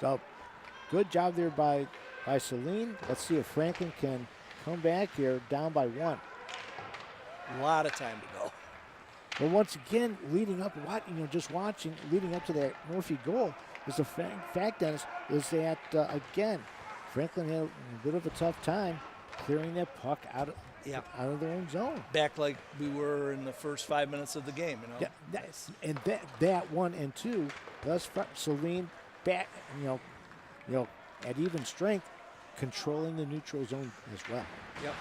So good job there by Saline. Let's see if Franklin can come back here down by 1. A lot of time to go. But once again, leading up, leading up to that Murphy goal is the fact, Dennis, is that, again, Franklin had a bit of a tough time clearing that puck out of their own zone. Back like we were in the first 5 minutes of the game, Yeah, that 1 and 2, thus Saline back, at even strength, controlling the neutral zone as well. Yep.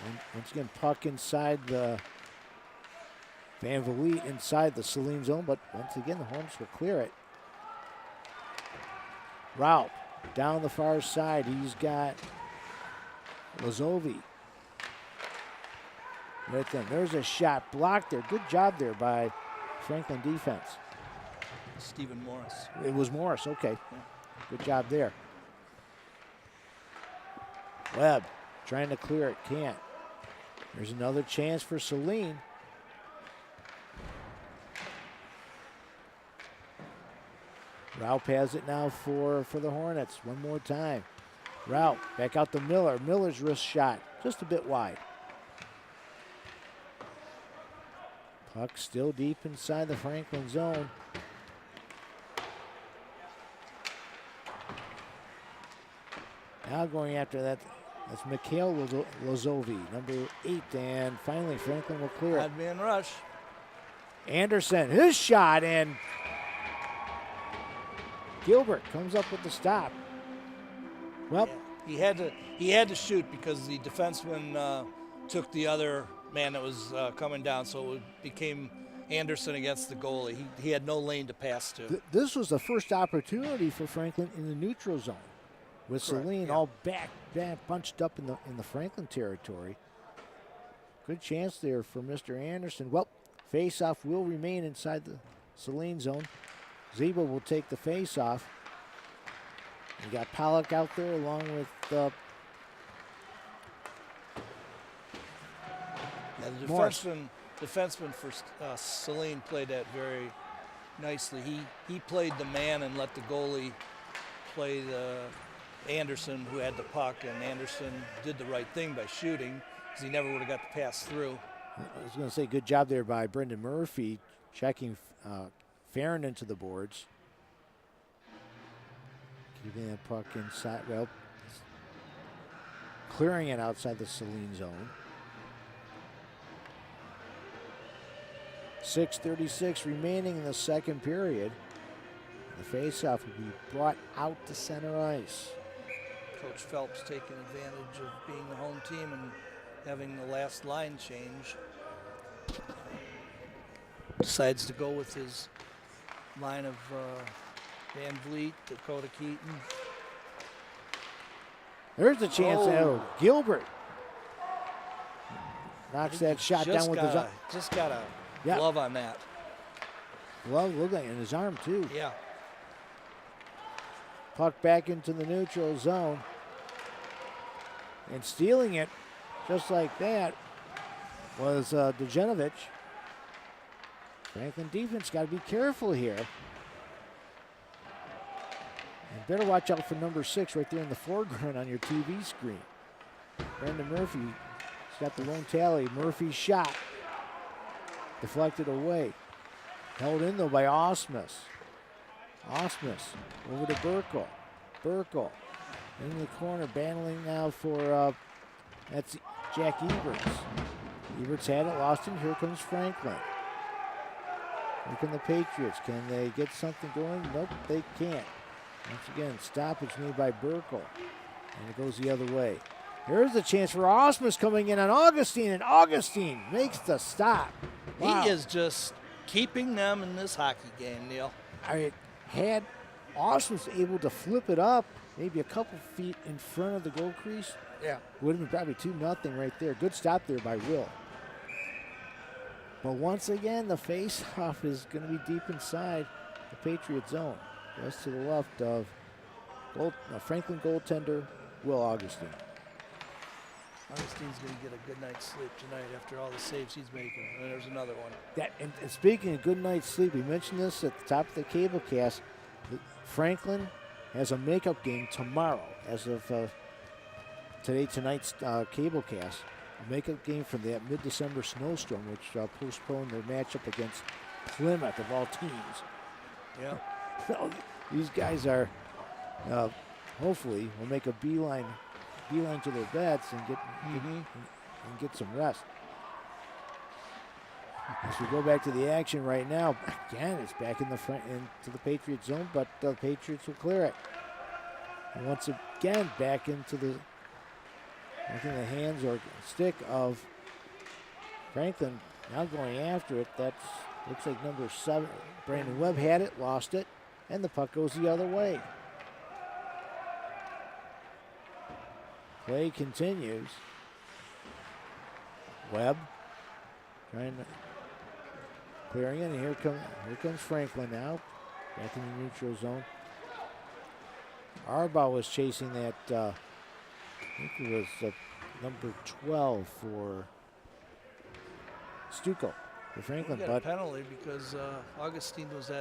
And once again, puck inside the Van Vliet inside the Saline zone, but once again, the Hornets will clear it. Raup down the far side. He's got Lazovi. With them. There's a shot blocked there. Good job there by Franklin defense. Stephen Morris. It was Morris, okay. Yeah. Good job there. Webb trying to clear it, can't. There's another chance for Saline. Raup has it now for the Hornets. One more time. Raup back out to Miller. Miller's wrist shot just a bit wide. Puck still deep inside the Franklin zone. Now going after that, that's Mikhail Lazovi, number 8, and finally Franklin will clear it. Odd man rush. Anderson, his shot, and Gilbert comes up with the stop. Well, yeah, he had to shoot because the defenseman took the other man that was coming down, so it became Anderson against the goalie. He had no lane to pass to. This was the first opportunity for Franklin in the neutral zone, with Correct, Saline yeah. all back bunched up in the Franklin territory. Good chance there for Mr. Anderson. Well, face-off will remain inside the Saline zone. Zebo will take the face-off. You got Pollock out there along with Now, the Morris. defenseman for Saline played that very nicely. He played the man and let the goalie play the Anderson, who had the puck, and Anderson did the right thing by shooting because he never would have got the pass through. I was going to say, good job there by Brendan Murphy checking Farron into the boards. Keeping that puck inside, well, clearing it outside the Saline zone. 6:36 remaining in the second period. The faceoff will be brought out to center ice. Coach Phelps taking advantage of being the home team and having the last line change. Decides to go with his line of Van Vliet, Dakota Keaton. There's a chance. Oh. Gilbert knocks that shot Just down with his arm. Just got a Yeah. glove on that. Glove looked like in his arm too. Yeah. Puck back into the neutral zone. And stealing it just like that was Dejanovic. Franklin defense got to be careful here. And better watch out for number 6 right there in the foreground on your TV screen. Brendan Murphy has got the lone tally. Murphy's shot deflected away. Held in though by Osmus. Osmus over to Burkle. Burkle in the corner, battling now for, that's Jack Eberts. Eberts had it, lost him. Here comes Franklin. Here come the Patriots. Can they get something going? Nope, they can't. Once again, stoppage made by Burkle. And it goes the other way. Here's the chance for Osmus coming in on Augustine, and Augustine makes the stop. Wow. He is just keeping them in this hockey game, Neil. Had Osmus able to flip it up maybe a couple feet in front of the goal crease, Yeah. would have been probably 2-0 right there. Good stop there by Will. But once again, the face-off is going to be deep inside the Patriot zone. Just to the left of Franklin goaltender Will Augustine. Augustine's going to get a good night's sleep tonight after all the saves he's making. And there's another one. And speaking of good night's sleep, we mentioned this at the top of the cable cast. Franklin has a makeup game tomorrow as of tonight's cable cast. A makeup game from that mid-December snowstorm, which postponed their matchup against Plymouth of all teams. Yeah. So these guys are hopefully will make a beeline to their beds and get some rest. As we go back to the action right now, again, it's back in the front into the Patriot zone, but the Patriots will clear it. And once again, back into the Back in the hands or stick of Franklin. Now going after it. That's looks like number 7. Brandon Webb had it, lost it, and the puck goes the other way. Play continues. Webb trying to clearing it, and here comes Franklin now. Back in the neutral zone. Arbaugh was chasing that, I think it was number 12 for Stuco for Franklin. We got a penalty because Augustine was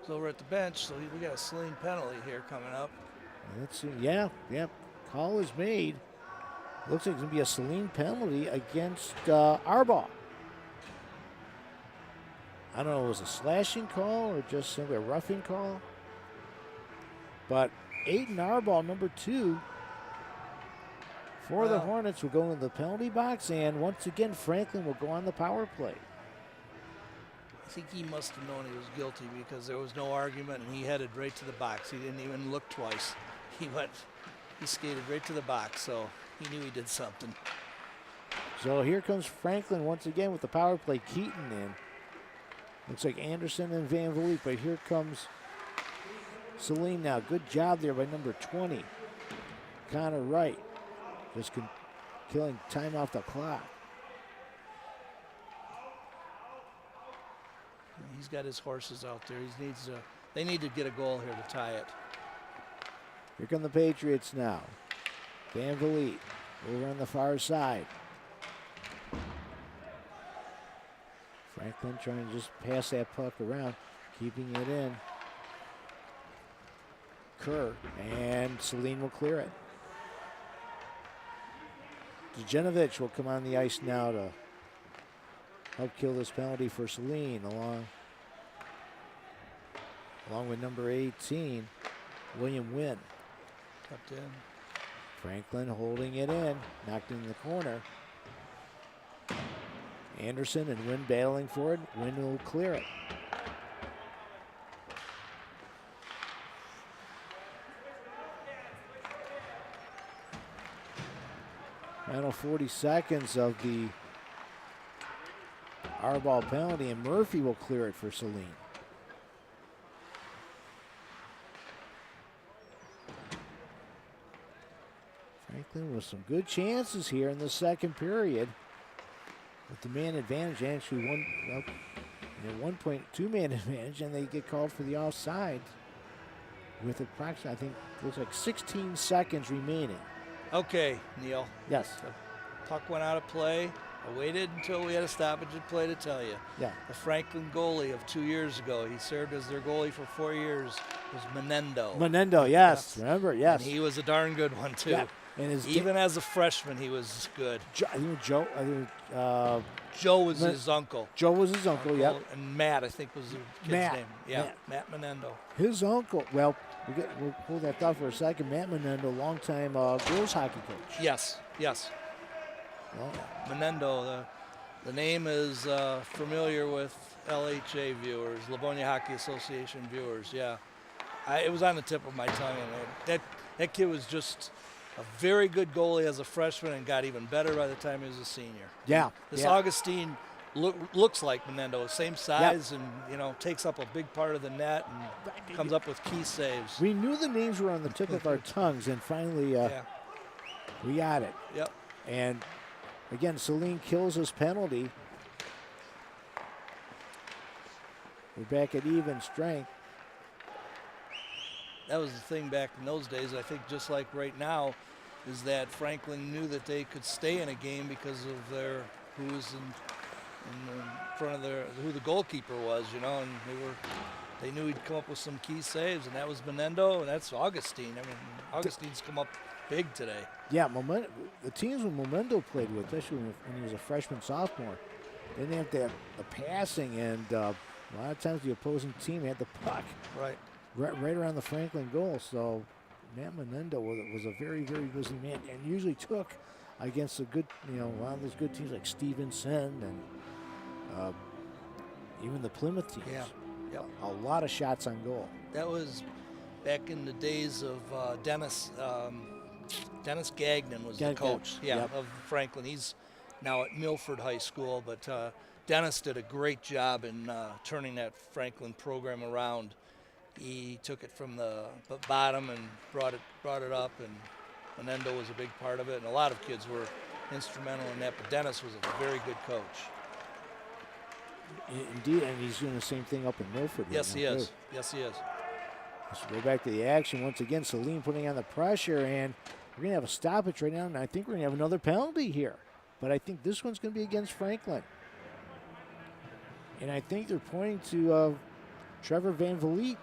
over at the bench, so we got a Saline penalty here coming up. Let's see. Yeah. Call is made. Looks like it's going to be a Saline penalty against Arbaugh. I don't know if it was a slashing call or just simply a roughing call. But Aiden Arbaugh, number 2, for the Hornets, will go into the penalty box, and once again, Franklin will go on the power play. I think he must have known he was guilty because there was no argument, and he headed right to the box. He didn't even look twice. He skated right to the box, so he knew he did something. So here comes Franklin once again with the power play. Keaton in. Looks like Anderson and Van Vliet, but here comes Saline now. Good job there by number 20, Connor Wright. Just killing time off the clock. He's got his horses out there. They need to get a goal here to tie it. Here come the Patriots now. Van Vliet over on the far side. Franklin trying to just pass that puck around, keeping it in. Kerr, and Saline will clear it. Djanovic will come on the ice now to help kill this penalty for Saline, along with number 18, William Wynn. Tucked in. Franklin holding it in, knocked in the corner. Anderson and Wynn battling for it. Wynn will clear it. Final 40 seconds of the Arbaugh penalty, and Murphy will clear it for Saline. Franklin with some good chances here in the second period. With the man advantage, actually one point, 2-man advantage, and they get called for the offside with approximately, I think, looks like 16 seconds remaining. Okay, Neil. Yes. The puck went out of play. I waited until we had a stoppage of play to tell you. Yeah. The Franklin goalie of 2 years ago, he served as their goalie for 4 years, was Menendo. Menendo, yes. Remember, yes. And he was a darn good one, too. Yeah. And even as a freshman, he was good. Joe was his uncle. Joe was his uncle, yep. And Matt, I think, was the kid's name. Yeah, Matt Menendo. His uncle, well, we'll pull that thought for a second. Matt Menendo, longtime girls hockey coach. Yes. Well, Menendo, the name is familiar with LHA viewers, Livonia Hockey Association viewers, yeah. It was on the tip of my tongue, and that kid was just a very good goalie as a freshman and got even better by the time he was a senior. Yeah. This Augustine looks like Menendo, same size, and takes up a big part of the net and comes up with key saves. We knew the names were on the tip of our tongues, and finally we got it. Yep. And again, Saline kills his penalty. We're back at even strength. That was the thing back in those days, I think just like right now, is that Franklin knew that they could stay in a game because of who was in front of who the goalkeeper was, and they knew he'd come up with some key saves, and that was Menendo, and that's Augustine. I mean, Augustine's come up big today. Yeah, the teams when Momento played with, especially when he was a freshman, sophomore, they didn't have to have the passing, and a lot of times the opposing team had the puck. Right around the Franklin goal. So Matt Menendo was a very, very busy man, and usually took against a good, a lot of those good teams like Stevenson and even the Plymouth teams. Yeah. Yep. A lot of shots on goal. That was back in the days of Dennis Dennis Gagnon was the Gagnon, coach, yep. of Franklin. He's now at Milford High School, but Dennis did a great job in turning that Franklin program around. He took it from the bottom and brought it up, and Endo was a big part of it, and a lot of kids were instrumental in that, but Dennis was a very good coach. Indeed, and he's doing the same thing up in Milford. Yes, right he now, is. too. Yes, he is. Let's go back to the action once again. Saline putting on the pressure, and we're going to have a stoppage right now, and I think we're going to have another penalty here. But I think this one's going to be against Franklin. And I think they're pointing to Trevor Van Vliet.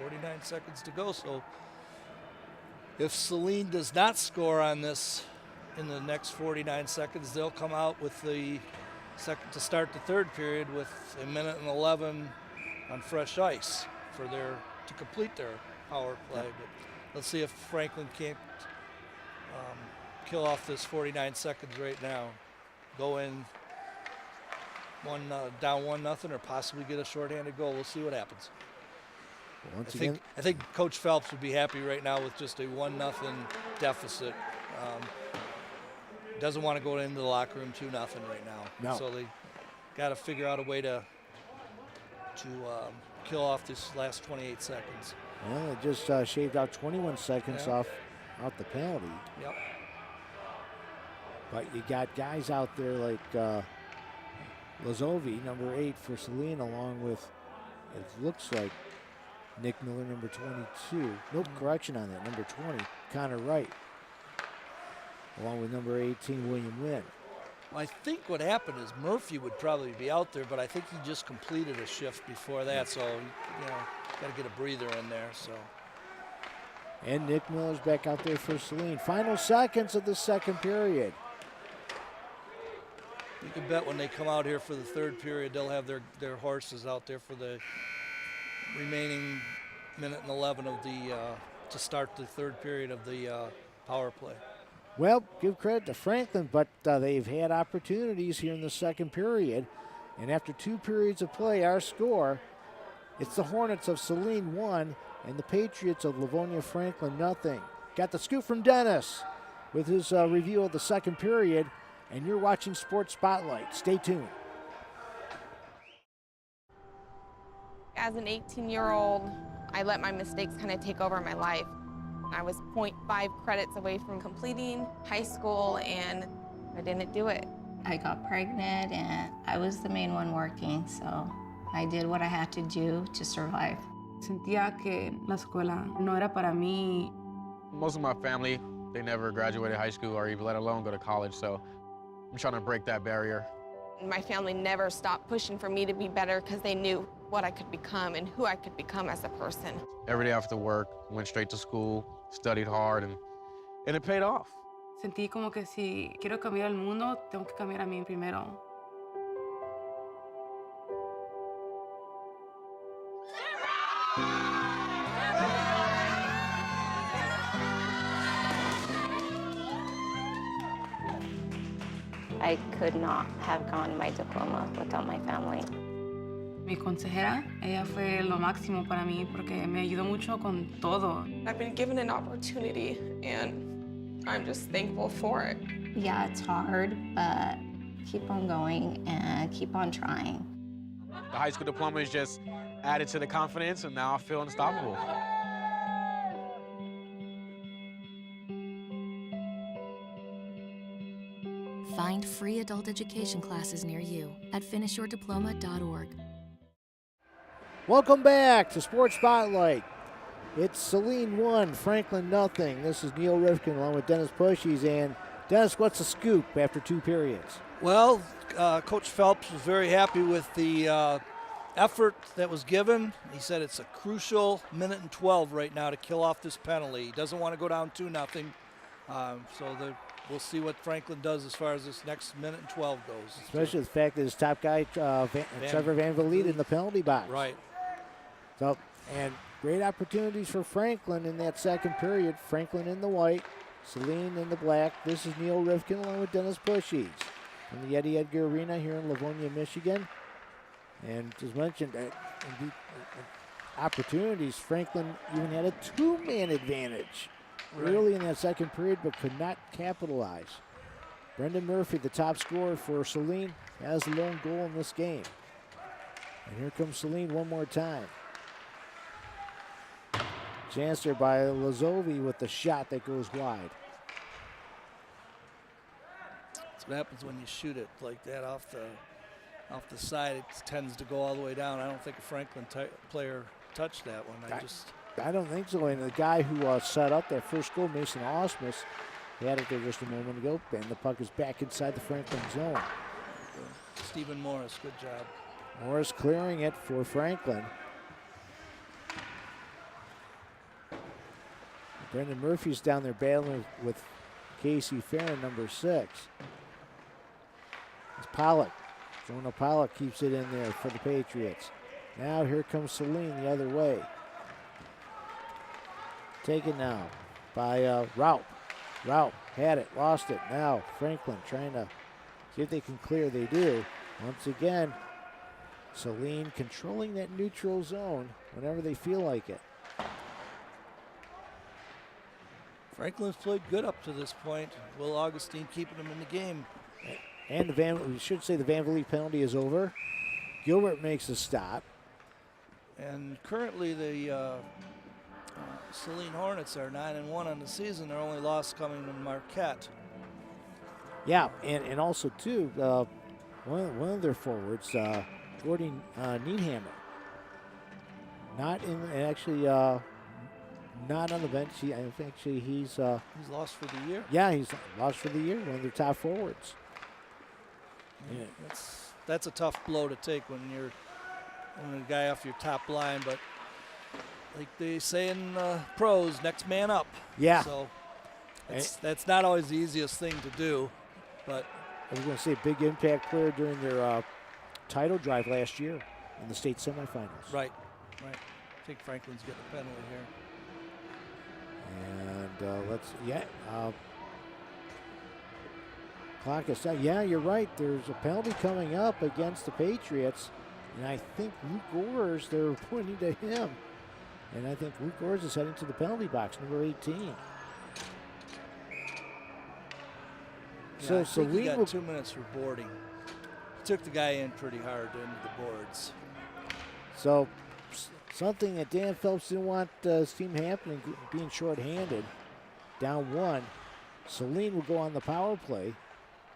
49 seconds to go, so if Saline does not score on this in the next 49 seconds, they'll come out with the second to start the third period with 1:11 on fresh ice to complete their power play. But let's see if Franklin can't kill off this 49 seconds right now. Go in down 1-0 or possibly get a shorthanded goal. We'll see what happens. Once again, I think Coach Phelps would be happy right now with just a 1-0 deficit. Doesn't want to go into the locker room 2-0 right now. No. So they got to figure out a way to kill off this last 28 seconds. well, they just shaved out 21 seconds off the penalty. Yep. But you got guys out there like Lazovi, number 8 for Saline, along with, it looks like, Nick Miller, number 22. Nope, correction on that, number 20, Connor Wright. Along with number 18, William Lynn. Well, I think what happened is Murphy would probably be out there, but I think he just completed a shift before that, so, got to get a breather in there, so. And Nick Miller's back out there for Saline. Final seconds of the second period. You can bet when they come out here for the third period, they'll have their horses out there for the remaining 1:11 of to start the third period of the power play. Well, give credit to Franklin, but they've had opportunities here in the second period. And after 2 periods of play, our score, it's the Hornets of Saline 1 and the Patriots of Livonia Franklin 0. Got the scoop from Dennis with his review of the second period. And you're watching Sports Spotlight. Stay tuned. As an 18-year-old, I let my mistakes kind of take over my life. I was 0.5 credits away from completing high school, and I didn't do it. I got pregnant, and I was the main one working, so I did what I had to do to survive. Sentía que la escuela no era para mí. Most of my family, they never graduated high school or even let alone go to college, so I'm trying to break that barrier. My family never stopped pushing for me to be better because they knew what I could become and who I could become as a person. Every day after work, went straight to school, studied hard, and it paid off. Sentí como que si quiero cambiar el mundo, tengo que cambiar a mí primero. I could not have gotten my diploma without my family. Mi consejera, ella fue lo máximo para mí porque me ayudó mucho con todo. I've been given an opportunity, and I'm just thankful for it. Yeah, it's hard, but keep on going and keep on trying. The high school diploma is just added to the confidence, and now I feel unstoppable. Find free adult education classes near you at finishyourdiploma.org. Welcome back to Sports Spotlight. It's Saline 1, Franklin 0. This is Neil Rifkin along with Dennis Pushies. And Dennis, what's the scoop after 2 periods? Well, Coach Phelps was very happy with the effort that was given. He said it's a crucial 1:12 right now to kill off this penalty. He doesn't want to go down 2-0. We'll see what Franklin does as far as this next 1:12 goes. Especially the fact that his top guy, Trevor Van Vliet, in the penalty box. Right. So, and great opportunities for Franklin in that second period. Franklin in the white, Saline in the black. This is Neil Rifkin along with Dennis Pushies from the Eddie Edgar Arena here in Livonia, Michigan. And as mentioned, opportunities. Franklin even had a two-man advantage early in that second period, but could not capitalize. Brendan Murphy, the top scorer for Saline, has the lone goal in this game. And here comes Saline one more time. Chance there by Lazovi with the shot that goes wide. That's what happens when you shoot it like that off the side. It tends to go all the way down. I don't think a Franklin player touched that one. I don't think so. And the guy who set up that first goal, Mason Osmus, he had it there just a moment ago, and the puck is back inside the Franklin zone. Stephen Morris, good job. Morris clearing it for Franklin. Brendan Murphy's down there battling with Casey Farron, number 6. It's Pollock. Jonah Pollock keeps it in there for the Patriots. Now here comes Saline the other way. Taken now by Raup. Raup had it, lost it. Now Franklin trying to see if they can clear. They do. Once again, Saline controlling that neutral zone whenever they feel like it. Franklin's played good up to this point. Will Augustine keeping him in the game. And we should say the Van Vliet penalty is over. Gilbert makes a stop. And currently the Saline Hornets are 9-1 on the season. Their only loss coming to Marquette. Yeah, and also too, one of their forwards, Gordon Needhammer, not in actually not on the bench. He's lost for the year. Yeah, he's lost for the year. One of their top forwards. Yeah. That's a tough blow to take when you're a guy off your top line, but like they say in pros, next man up. Yeah. So that's not always the easiest thing to do, but I was going to say big impact player during their title drive last year in the state semifinals. Right. I think Franklin's getting a penalty here. And clock is set. Yeah, you're right. There's a penalty coming up against the Patriots, and I think Luke Gores, they're pointing to him. And I think Luke Gores is heading to the penalty box, number 18. Yeah, So I think he Saline got 2 minutes for boarding. He took the guy in pretty hard into the boards. So something that Dan Phelps didn't want his team happening, being shorthanded, down 1. Saline will go on the power play.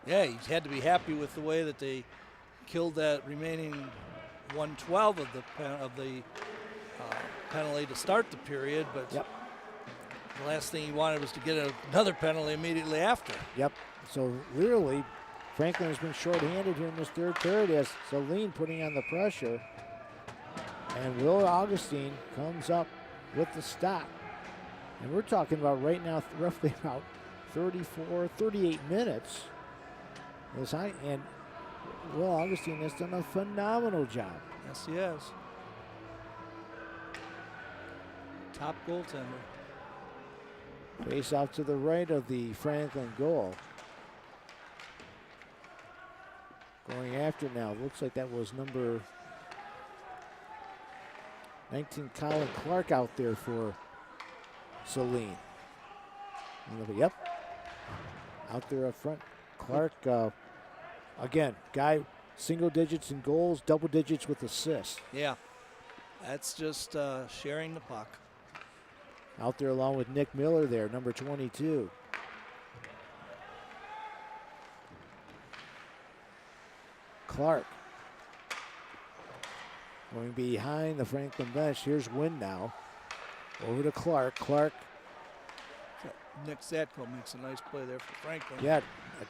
Yeah, he had to be happy with the way that they killed that remaining 112 of the penalty to start the period, but Yep. the last thing he wanted was to get another penalty immediately after. Yep. So literally, Franklin has been shorthanded here in this third period as Saline putting on the pressure. And Will Augustine comes up with the stop. And we're talking about right now roughly about 38 minutes. And Will Augustine has done a phenomenal job. Yes, he has. Top goaltender. Face off to the right of the Franklin goal. Going after now. Looks like that was number 19, Colin Clark, out there for Saline. Yep. Out there up front. Clark, again, guy single digits in goals, double digits with assists. Yeah. That's just sharing the puck. Out there along with Nick Miller there, number 22. Clark going behind the Franklin bench. Here's Wynn now. Over to Clark. Clark. Nick Zatko makes a nice play there for Franklin. Yeah,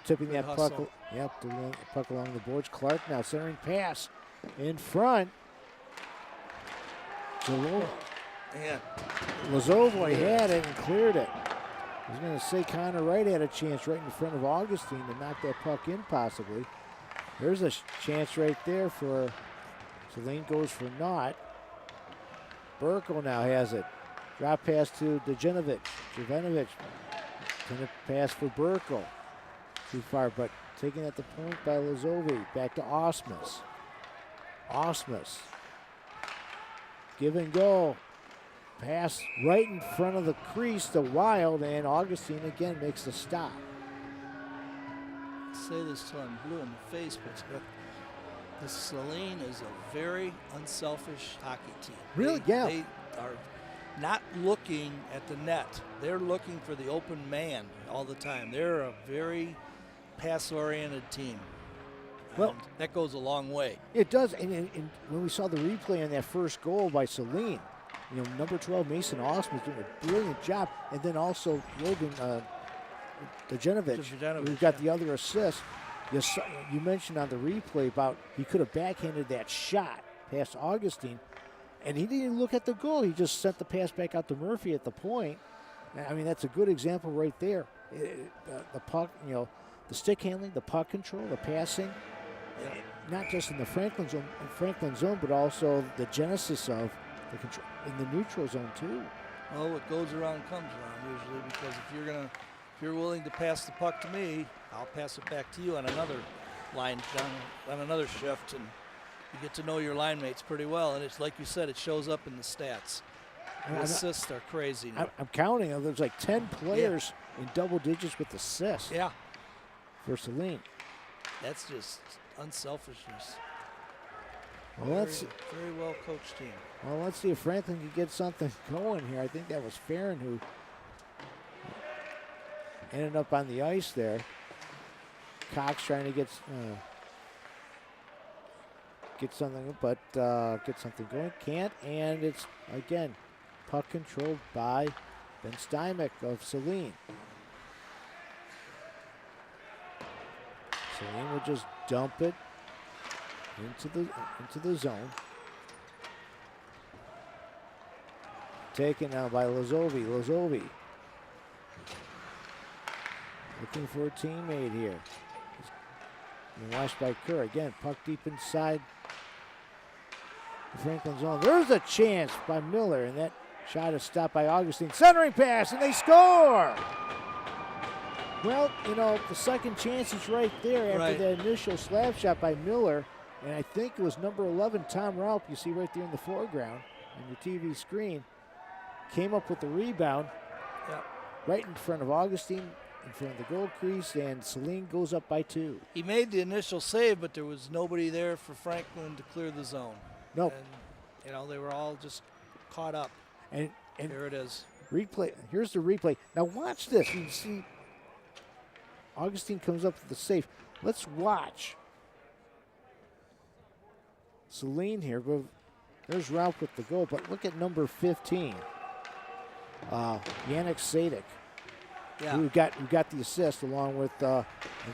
tipping Good that hustle. puck. Yep, the puck along the boards. Clark now centering pass in front. Yeah. Lazovoy had it and cleared it. I was going to say Connor Wright had a chance right in front of Augustine to knock that puck in possibly. There's a chance right there for Saline, goes for naught. Burkle now has it. Drop pass to Dejanovic. Jovanovic. Gonna pass for Burkle. Too far, but taken at the point by Lazovi. Back to Osmus. Osmus give and go. Pass right in front of the crease to Wild, and Augustine again makes the stop. I say this till I'm blue in the face, but the Saline is a very unselfish hockey team. Really? Yeah. They are not looking at the net. They're looking for the open man all the time. They're a very pass-oriented team. Well, And that goes a long way. it does, and when we saw the replay on that first goal by Saline, number 12 Mason Austin was doing a brilliant job, and then also Logan Dejanovic, who got the other assist. You mentioned on the replay about he could have backhanded that shot past Augustine, and he didn't even look at the goal. He just sent the pass back out to Murphy at the point. I mean, that's a good example right there. The puck, the stick handling, the puck control, the passing, not just in the Franklin zone, but also the genesis of the control in the neutral zone too. Well, what goes around comes around usually, because if you're willing to pass the puck to me, I'll pass it back to you on another line down on another shift, and you get to know your line mates pretty well. And it's like you said, it shows up in the stats. The assists are crazy now. I'm counting them. There's like 10 players in double digits with assists. Yeah, For Saline. that's just unselfishness. Well, Very well coached team. Well, let's see if Franklin can get something going here. I think that was Farron who ended up on the ice there. Cox trying to get something, but get something going. Can't, and it's, again, puck controlled by Ben Stymick of Saline. Saline will just dump it into the zone. Taken now by Lazovi. Lazovi looking for a teammate here. He's watched by Kerr. Again, puck deep inside the Franklin zone. There's a chance by Miller, and that shot is stopped by Augustine. Centering pass, and they score! Well, the second chance is right there after that initial slap shot by Miller. And I think it was number 11, Tom Raup, you see right there in the foreground on your TV screen, came up with the rebound right in front of Augustine, in front of the goal crease, and Saline goes up by 2. He made the initial save, but there was nobody there for Franklin to clear the zone. Nope. And, they were all just caught up. And here it is. Replay. Here's the replay. Now watch this. You can see Augustine comes up with the save. Let's watch Saline here. But there's Ralph with the goal, but look at number 15, Yannick Sadek, who got the assist along with, I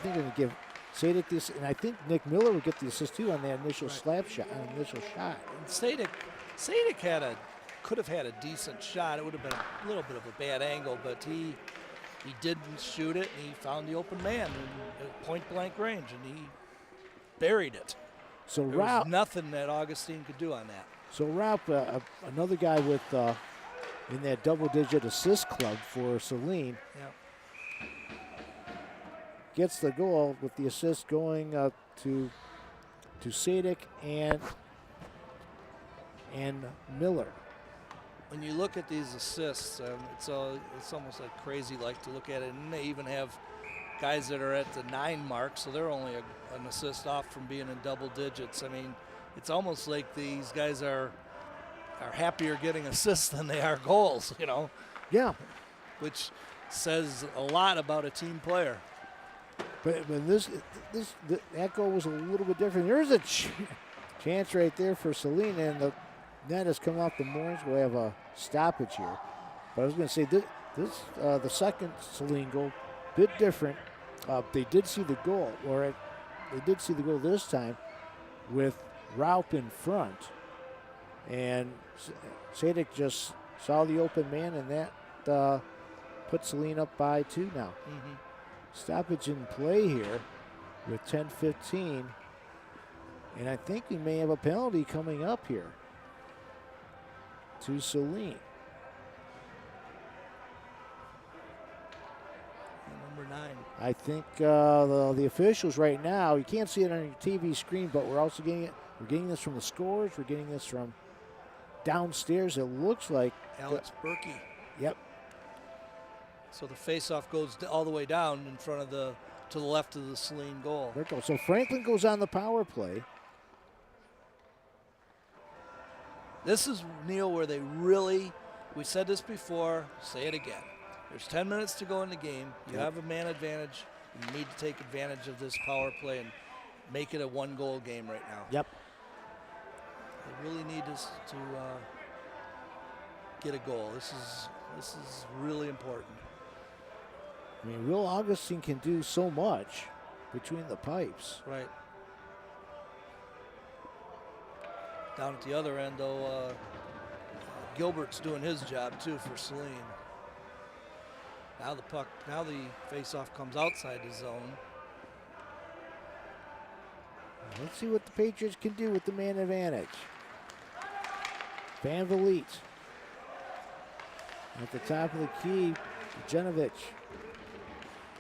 think they're going to give Sadek this, and I think Nick Miller would get the assist too on that initial slap shot, initial shot. And Sadek could have had a decent shot. It would have been a little bit of a bad angle, but he didn't shoot it, and he found the open man at point blank range, and he buried it. So there was nothing that Augustine could do on that. So Ralph, another guy with in that double-digit assist club for Saline, gets the goal with the assist going to Sadek and Miller. When you look at these assists, it's almost like crazy like to look at it, and they even have guys that are at the 9 mark, so they're only an assist off from being in double digits. I mean, it's almost like these guys are happier getting assists than they are goals, Yeah. Which says a lot about a team player. But that goal was a little bit different. There's a chance right there for Saline, and the net has come off the Moorings. We'll have a stoppage here. But I was going to say, the second Saline goal, bit different. They did see the goal, they did see the goal this time with Raup in front. And Sadek just saw the open man, and that put Saline up by 2 now. Mm-hmm. Stoppage in play here with 10:15. And I think we may have a penalty coming up here to Saline. Number 9. I think the officials right now, you can't see it on your TV screen, but we're also getting it. We're getting this from the scores. We're getting this from downstairs, it looks like. Alex Berkey. Yep. So the face-off goes all the way down in front of to the left of the Saline goal. There it goes. So Franklin goes on the power play. This is, Neil, where they really, we said this before, say it again. There's 10 minutes to go in the game. You have a man advantage. You need to take advantage of this power play and make it a one-goal game right now. Yep. They really need us to get a goal. This is really important. I mean, Will Augustine can do so much between the pipes. Right. Down at the other end, though, Gilbert's doing his job too for Saline. Now the face-off comes outside the zone. Let's see what the Patriots can do with the man advantage. Van Vliet at the top of the key. Genovich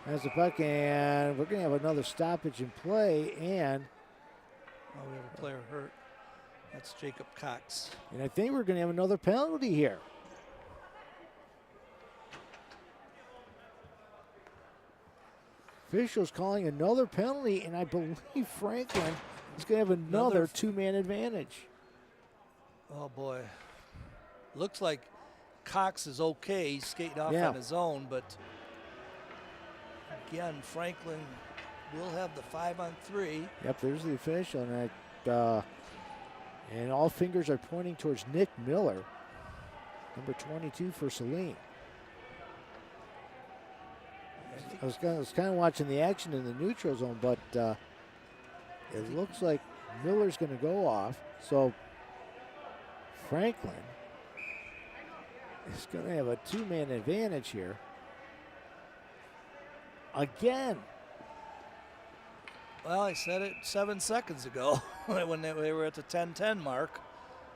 has the puck, and we're going to have another stoppage in play, and we have a player hurt. That's Jacob Cox. I think we're going to have another penalty here. Officials calling another penalty, and I believe Franklin is going to have another two-man advantage. Oh, boy. Looks like Cox is okay. He's skating off on his own, but again, Franklin will have the 5-on-3. Yep, there's the official, and all fingers are pointing towards Nick Miller, number 22 for Saline. I was kind of watching the action in the neutral zone, but it looks like Miller's going to go off. So Franklin is going to have a two-man advantage here. Again. Well, I said it 7 seconds ago when they were at the 10-10 mark,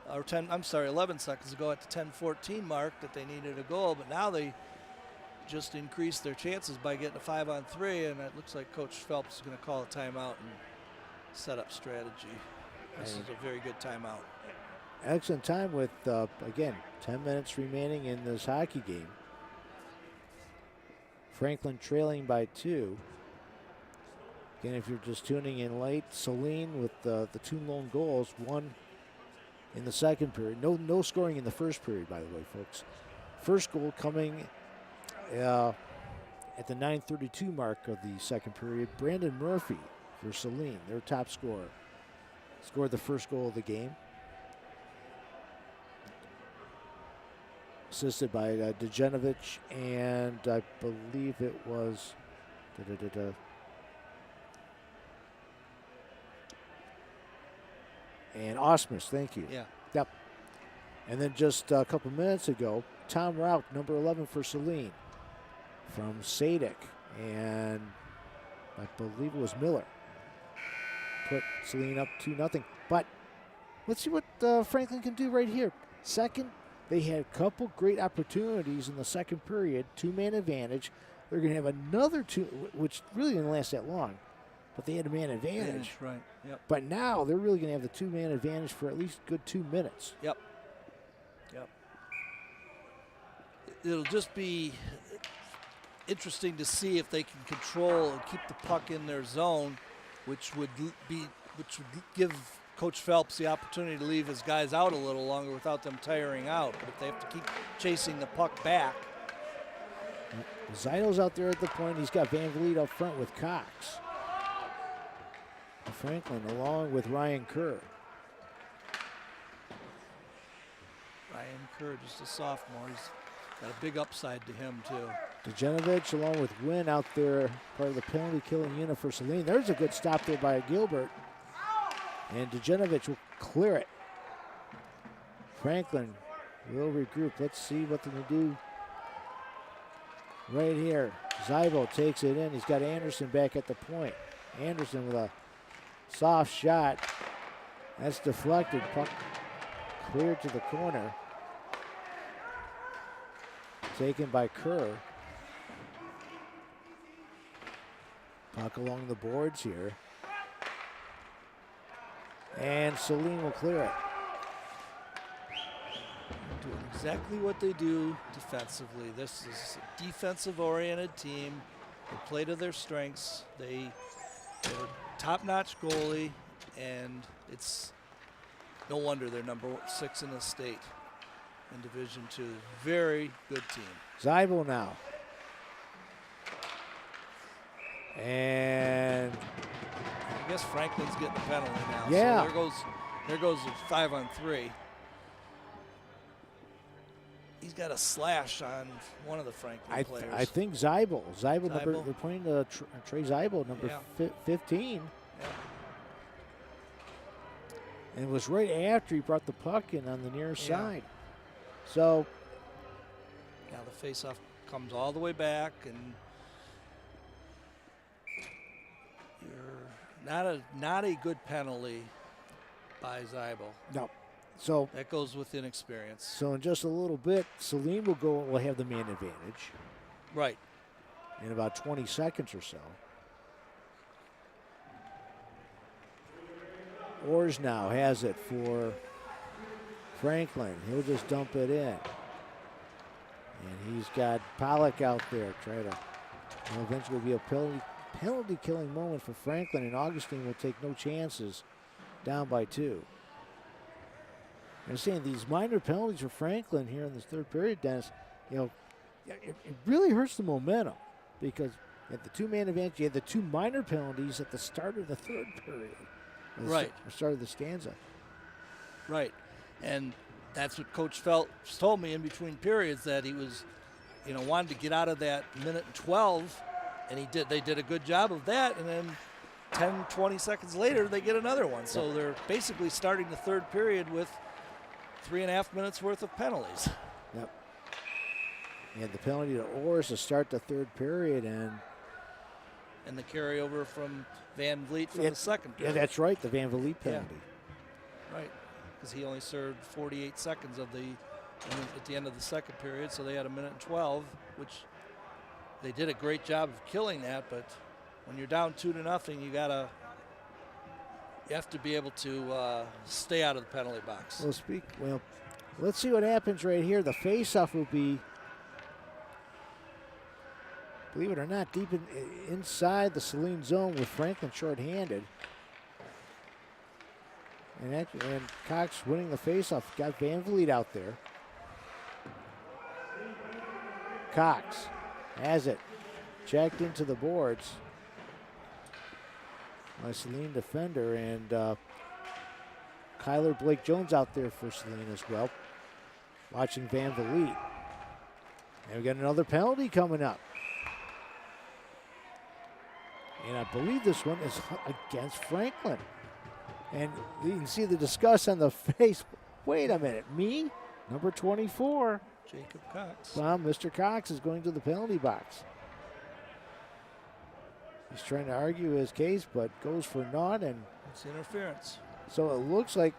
or 11 seconds ago at the 10-14 mark that they needed a goal, but now they just increased their chances by getting a 5-on-3, and it looks like Coach Phelps is going to call a timeout and set up strategy. This is a very good timeout. Excellent time with, again, 10 minutes remaining in this hockey game. Franklin trailing by 2. Again, if you're just tuning in late, Saline with the 2 lone goals, 1 in the second period. No scoring in the first period, by the way, folks. First goal coming at the 9:32 mark of the second period. Brandon Murphy for Saline, their top scorer, scored the first goal of the game. Assisted by Dejanovich, and I believe it was and Osmus, thank you. Yeah. Yep. And then just a couple minutes ago, Tom Rauch, number 11 for Saline, from Sadek, and I believe it was Miller. Put Saline up 2-0. But let's see what Franklin can do right here. Second, they had a couple great opportunities in the second period, two-man advantage. They're going to have another two, which really didn't last that long, but they had a man advantage. Right, yep. But now they're really going to have the two-man advantage for at least a good 2 minutes. Yep. It'll just be interesting to see if they can control and keep the puck in their zone, which would give Coach Phelps the opportunity to leave his guys out a little longer without them tiring out. But if they have to keep chasing the puck back. Zito's out there at the point. He's got Van Vliet up front with Cox. Franklin along with Ryan Kerr. Ryan Kerr, just a sophomore. He's got a big upside to him, too. Dejanovich along with Wynn out there, part of the penalty killing unit for Saline. There's a good stop there by Gilbert. And Dejanovich will clear it. Franklin will regroup. Let's see what they can do right here. Zybo takes it in. He's got Anderson back at the point. Anderson with a soft shot. That's deflected. Puck cleared to the corner. Taken by Kerr. Puck along the boards here. And Saline will clear it. exactly what they do defensively. This is a defensive-oriented team. They play to their strengths. They're a top-notch goalie, and it's no wonder they're number 6 in the state in Division II. Very good team. Zeibel now. And I guess Franklin's getting the penalty now. Yeah. So there goes the 5-on-3. He's got a slash on one of the Franklin players. I think Zeibel. Number, Zeibel. they're pointing to Trey Zeibel, number 15. Yeah. And it was right after he brought the puck in on the near side. So Now the faceoff comes all the way back, and you're not a good penalty by Zeibel. no. So That goes with inexperience. So in just a little bit, Saline will have the man advantage Right. in about 20 seconds or so. Ors now has it for Franklin. He'll just dump it in. And he's got Pollock out there trying to eventually be a penalty killing moment for Franklin, and Augustine will take no chances down by 2. I'm saying these minor penalties for Franklin here in this third period, Dennis, it really hurts the momentum because at the 2-man advantage, you had the 2 minor penalties at the start of the third period. Right. The start of the stanza. Right. And that's what Coach Phelps told me in between periods, that he was, wanted to get out of that minute and 12, and he did. They did a good job of that, and then 10, 20 seconds later, they get another one. So they're basically starting the third period with 3.5 minutes worth of penalties. Yep. And the penalty to Ors to start the third period, and the carryover from Van Vliet from the second period. Yeah, that's right, the Van Vliet penalty. Right, because he only served 48 seconds at the end of the second period, so they had 1 minute and 12, which they did a great job of killing that. But when you're down 2-0, you have to be able to stay out of the penalty box. Well, let's see what happens right here. The faceoff will be, believe it or not, deep inside the Saline zone with Franklin shorthanded. And Cox winning the faceoff. Got Van Vliet out there. Cox has it. Checked into the boards by Saline defender, and Kyler Blake Jones out there for Saline as well. Watching Van Vliet. And we got another penalty coming up. And I believe this one is against Franklin. And you can see the disgust on the face. Wait a minute, me? Number 24. Jacob Cox. Mr. Cox is going to the penalty box. He's trying to argue his case, but goes for naught, and it's interference. So it looks like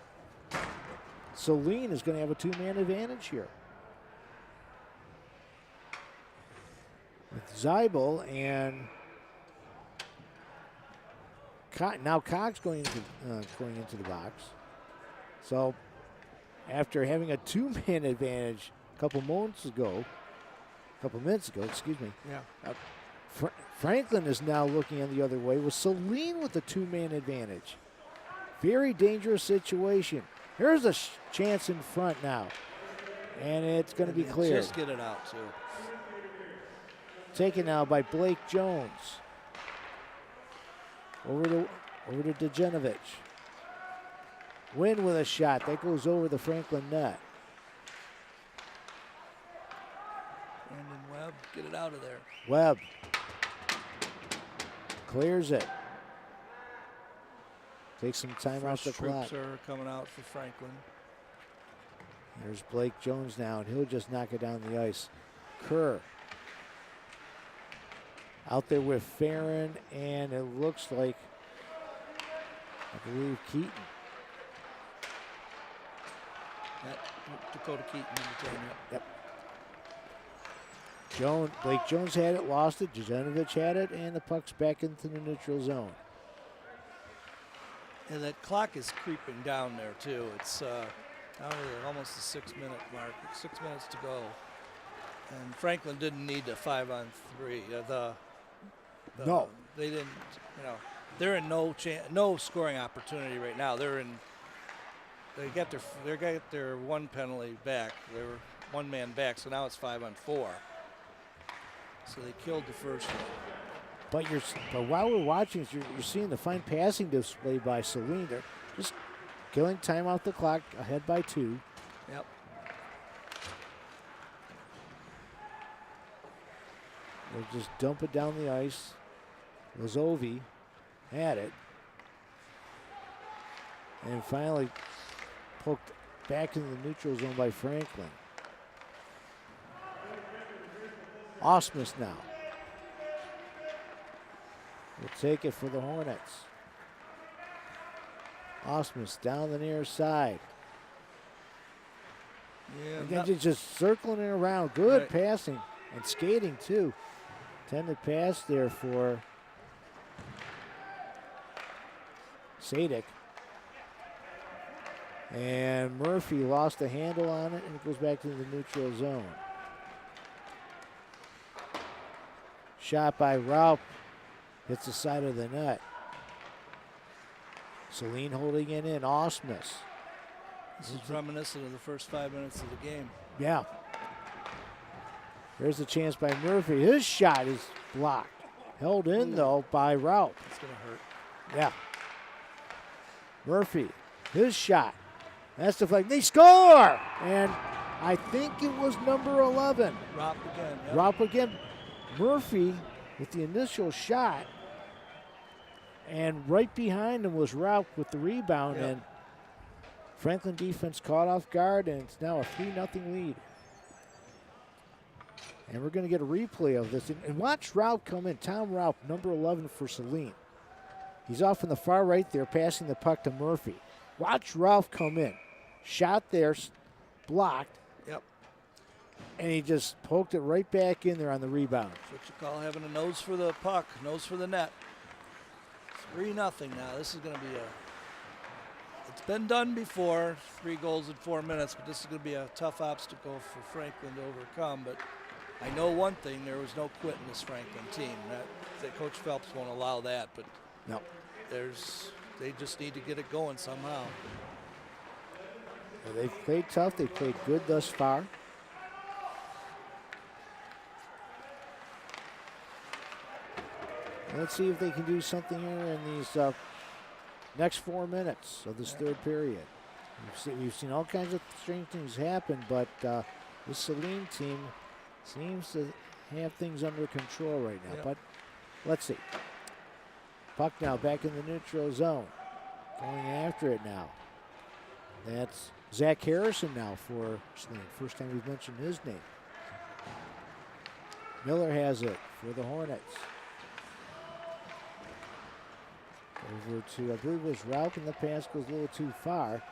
Saline is going to have a 2-man advantage here. With Zeibel and now Cox going into the box. So after having a 2-man advantage a couple minutes ago, excuse me. Yeah. Franklin is now looking in the other way with Saline with the 2-man advantage. Very dangerous situation. Here's a chance in front now. And it's going to be cleared. Just get it out, too. Taken now by Blake Jones. Over to Dejanovic. Win with a shot. That goes over the Franklin net. Brandon Webb, get it out of there. Webb clears it. Takes some time off the clock. Troops are coming out for Franklin. There's Blake Jones now, and he'll just knock it down the ice. Kerr out there with Farron, and it looks like, I believe, Keaton. Dakota Keaton, Yep. Blake Jones had it, lost it. Dejanovic had it, and the puck's back into the neutral zone. And that clock is creeping down there too. It's Now we're almost the 6-minute mark. 6 minutes to go. And Franklin didn't need the 5-on-3. No. They didn't, they're in no scoring opportunity right now. They got their one penalty back. They were one man back, so now it's 5-on-4. So they killed the first one. But while we're watching, you're seeing the fine passing display by Saline. They're just killing time off the clock, ahead by 2. Yep. They'll just dump it down the ice. Lazovi had it. And finally poked back into the neutral zone by Franklin. Osmus now will take it for the Hornets. Osmus down the near side. Yeah, Again, just circling it around. Good Right. passing and skating too. Intended pass there for Sadik. And Murphy lost the handle on it, and it goes back to the neutral zone. Shot by Raup. Hits the side of the net. Saline holding it in. Osmus. This is reminiscent of the first 5 minutes of the game. Yeah. There's a chance by Murphy. His shot is blocked. Held in, though, by Raup. It's going to hurt. Yeah. Murphy. His shot. That's the flag. They score! And I think it was number 11. Raup again. Yep. Raup again. Murphy with the initial shot. And right behind him was Raup with the rebound. Yep. And Franklin defense caught off guard, and it's now a 3-0 lead. And we're going to get a replay of this. And watch Raup come in. Tom Raup, number 11 for Saline. He's off in the far right there, passing the puck to Murphy. Watch Ralph come in. Shot there, blocked. Yep. And he just poked it right back in there on the rebound. That's what you call having a nose for the puck, nose for the net. 3-0 now. This is going to be it's been done before, 3 goals in 4 minutes, but this is going to be a tough obstacle for Franklin to overcome. But I know one thing, there was no quit in this Franklin team. That Coach Phelps won't allow that, but no. They just need to get it going somehow. Well, they've played tough. They've played good thus far. Let's see if they can do something here in these next 4 minutes of this third period. We've seen all kinds of strange things happen, but this Saline team seems to have things under control right now. Yep. But let's see. Puck now back in the neutral zone. Going after it now. That's Zach Harrison now for Saline. First time we've mentioned his name. Miller has it for the Hornets. Over to, I believe it was Raup, and the pass goes a little too far.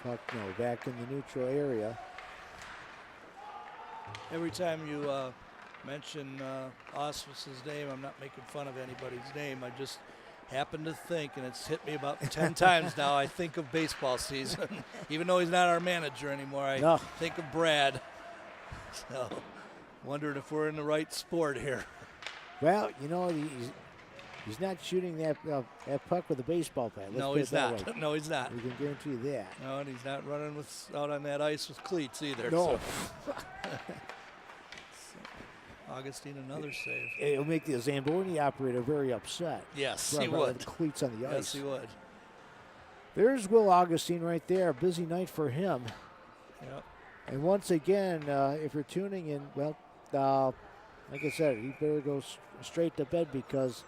Puck, no, back in the neutral area. Every time you mention Osmus's name, I'm not making fun of anybody's name. I just happen to think, and it's hit me about 10 times now, I think of baseball season. Even though he's not our manager anymore, I think of Brad. So, wondering if we're in the right sport here. Well, you know, he's not shooting that puck with a baseball bat. No, he's not. No, he's not. We can guarantee you that. No, and he's not running out on that ice with cleats either. No. So. Augustine, another save. It'll make the Zamboni operator very upset. Yes, he would. The cleats on the ice. Yes, he would. There's Will Augustine right there. Busy night for him. Yep. And once again, if you're tuning in, well, like I said, he better go straight to bed because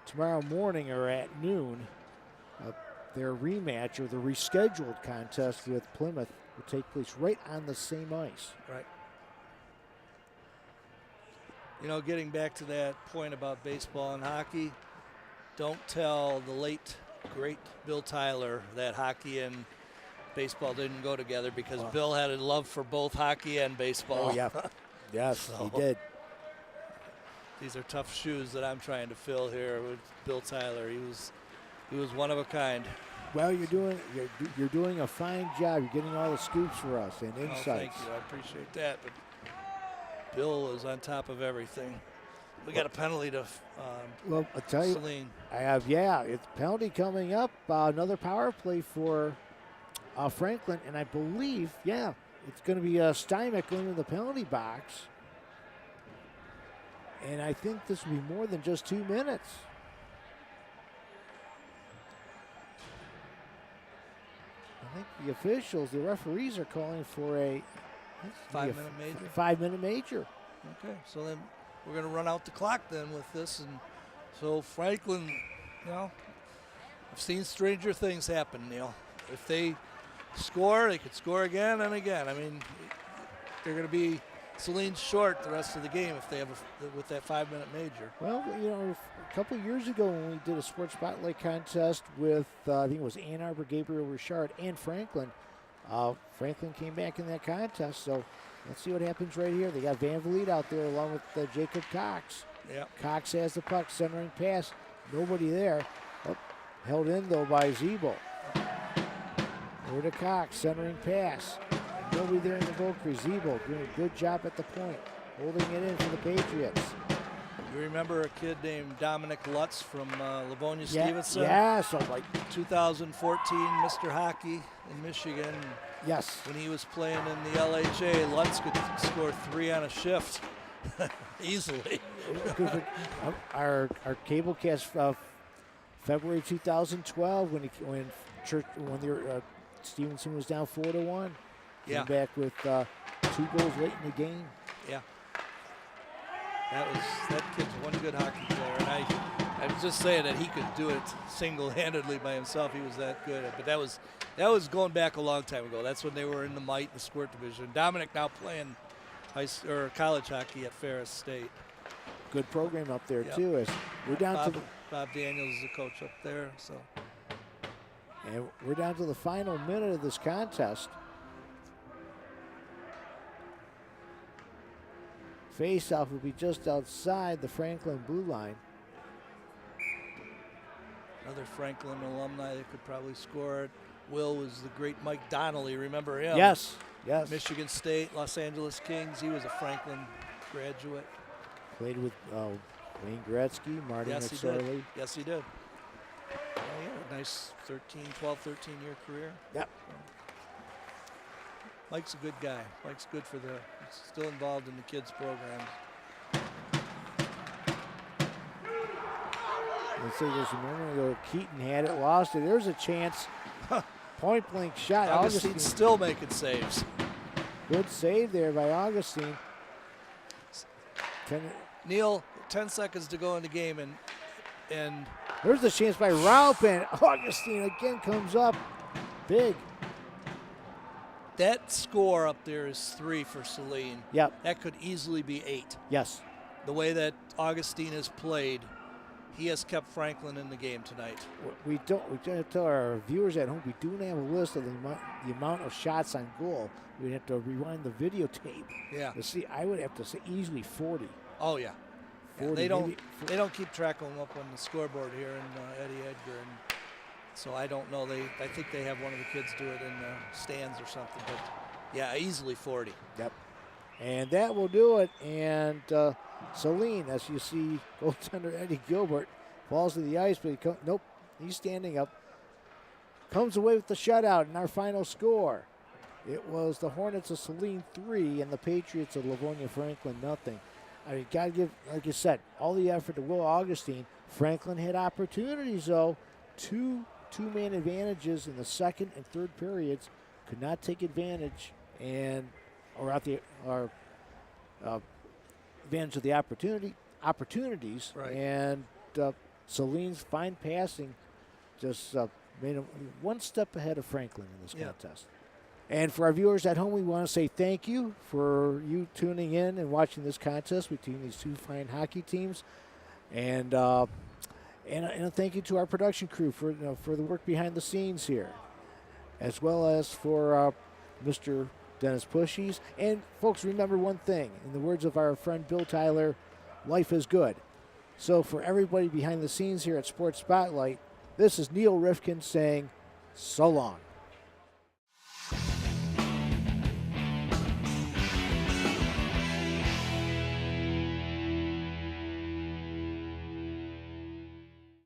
tomorrow morning or at noon, their rematch or the rescheduled contest with Plymouth will take place right on the same ice. Right. You know, getting back to that point about baseball and hockey, don't tell the late, great Bill Tyler that hockey and baseball didn't go together because Bill had a love for both hockey and baseball. Oh, yeah. Yes, So. he did. these are tough shoes that I'm trying to fill here with Bill Tyler. He was one of a kind. Well, you're doing a fine job. You're getting all the scoops for us and insights. Oh, thank you. I appreciate that. But Bill is on top of everything. We got a penalty to Well, I'll tell you, Saline. I have, yeah, it's penalty coming up. Another power play for Franklin, and I believe, yeah, it's going to be Steinbeck going in the penalty box. And I think this will be more than just 2 minutes. I think the officials, the referees, are calling for a 5-minute major. 5-minute major. Okay, so then we're going to run out the clock then with this. And so Franklin, you know, I've seen stranger things happen, Neil. If they score, they could score again and again. I mean, they're going to be Saline short the rest of the game if they have with that 5-minute major. Well, you know, a couple of years ago when we did a sports spotlight contest with, I think it was Ann Arbor, Gabriel Richard, and Franklin, Franklin came back in that contest. So let's see what happens right here. They got Van Vliet out there along with Jacob Cox. Yeah. Cox has the puck, centering pass. Nobody there. Oh, held in, though, by Zebo. Over to Cox, centering pass. Nobody there in the goal crease. Zebo doing a good job at the point, holding it in for the Patriots. You remember a kid named Dominic Lutz from Livonia Stevenson? Yeah, so like 2014 Mr. Hockey in Michigan. Yes. When he was playing in the LHA, Lutz could score 3 on a shift easily. our cable cast February 2012 when Stevenson was down 4-1. Yeah. Came back with 2 goals late in the game. Yeah. That kid's one good hockey player, and I was just saying that he could do it single-handedly by himself. He was that good. But that was going back a long time ago. That's when they were in the Mite, the Squirt division. Dominic now playing college hockey at Ferris State. Good program up there, Yep. too. As we're down to Bob Daniels is the coach up there. and we're down to the final minute of this contest. Face-off will be just outside the Franklin blue line. Another Franklin alumni that could probably score it. Will was the great Mike Donnelly. Remember him? Yes. Michigan State, Los Angeles Kings. He was a Franklin graduate. Played with Wayne Gretzky, Marty Yes, he McSorley. did. Yes, he did. Oh, yeah, a nice 13-year career. Yep. Mike's a good guy. Mike's good for he's still involved in the kids' programs. Let's say there's a moment ago, Keaton had it, lost it. There's a chance. Point blank shot. Augustine Augustine still making saves. Good save there by Augustine. Neil, 10 seconds to go in the game, and There's the chance by Raup, and Augustine again comes up big. that score up there is 3 for Saline. Yep. That could easily be 8. Yes. The way that Augustine has played, he has kept Franklin in the game tonight. We gotta tell our viewers at home, we do have a list of the amount of shots on goal. We'd have to rewind the videotape. Yeah. To see, I would have to say easily 40. Oh yeah. 40, They don't maybe keep track of them up on the scoreboard here in Eddie Edgar, and so I don't know. I think they have one of the kids do it in the stands or something. But yeah, easily 40. Yep. And that will do it. And Saline, as you see, goaltender Eddie Gilbert falls to the ice, but nope, he's standing up. Comes away with the shutout in our final score. It was the Hornets of Saline 3 and the Patriots of Livonia Franklin nothing. I mean, gotta give, like you said, all the effort to Will Augustine. Franklin had opportunities though. Two-man advantages in the second and third periods. Could not take advantage advantage of the opportunities. Right. And Saline's fine passing just made him one step ahead of Franklin in this contest. And for our viewers at home, we want to say thank you for you tuning in and watching this contest between these two fine hockey teams. And a thank you to our production crew for the work behind the scenes here, as well as for Mr. Dennis Pushies. And folks, remember one thing. In the words of our friend Bill Tyler, life is good. So for everybody behind the scenes here at Sports Spotlight, this is Neil Rifkin saying so long.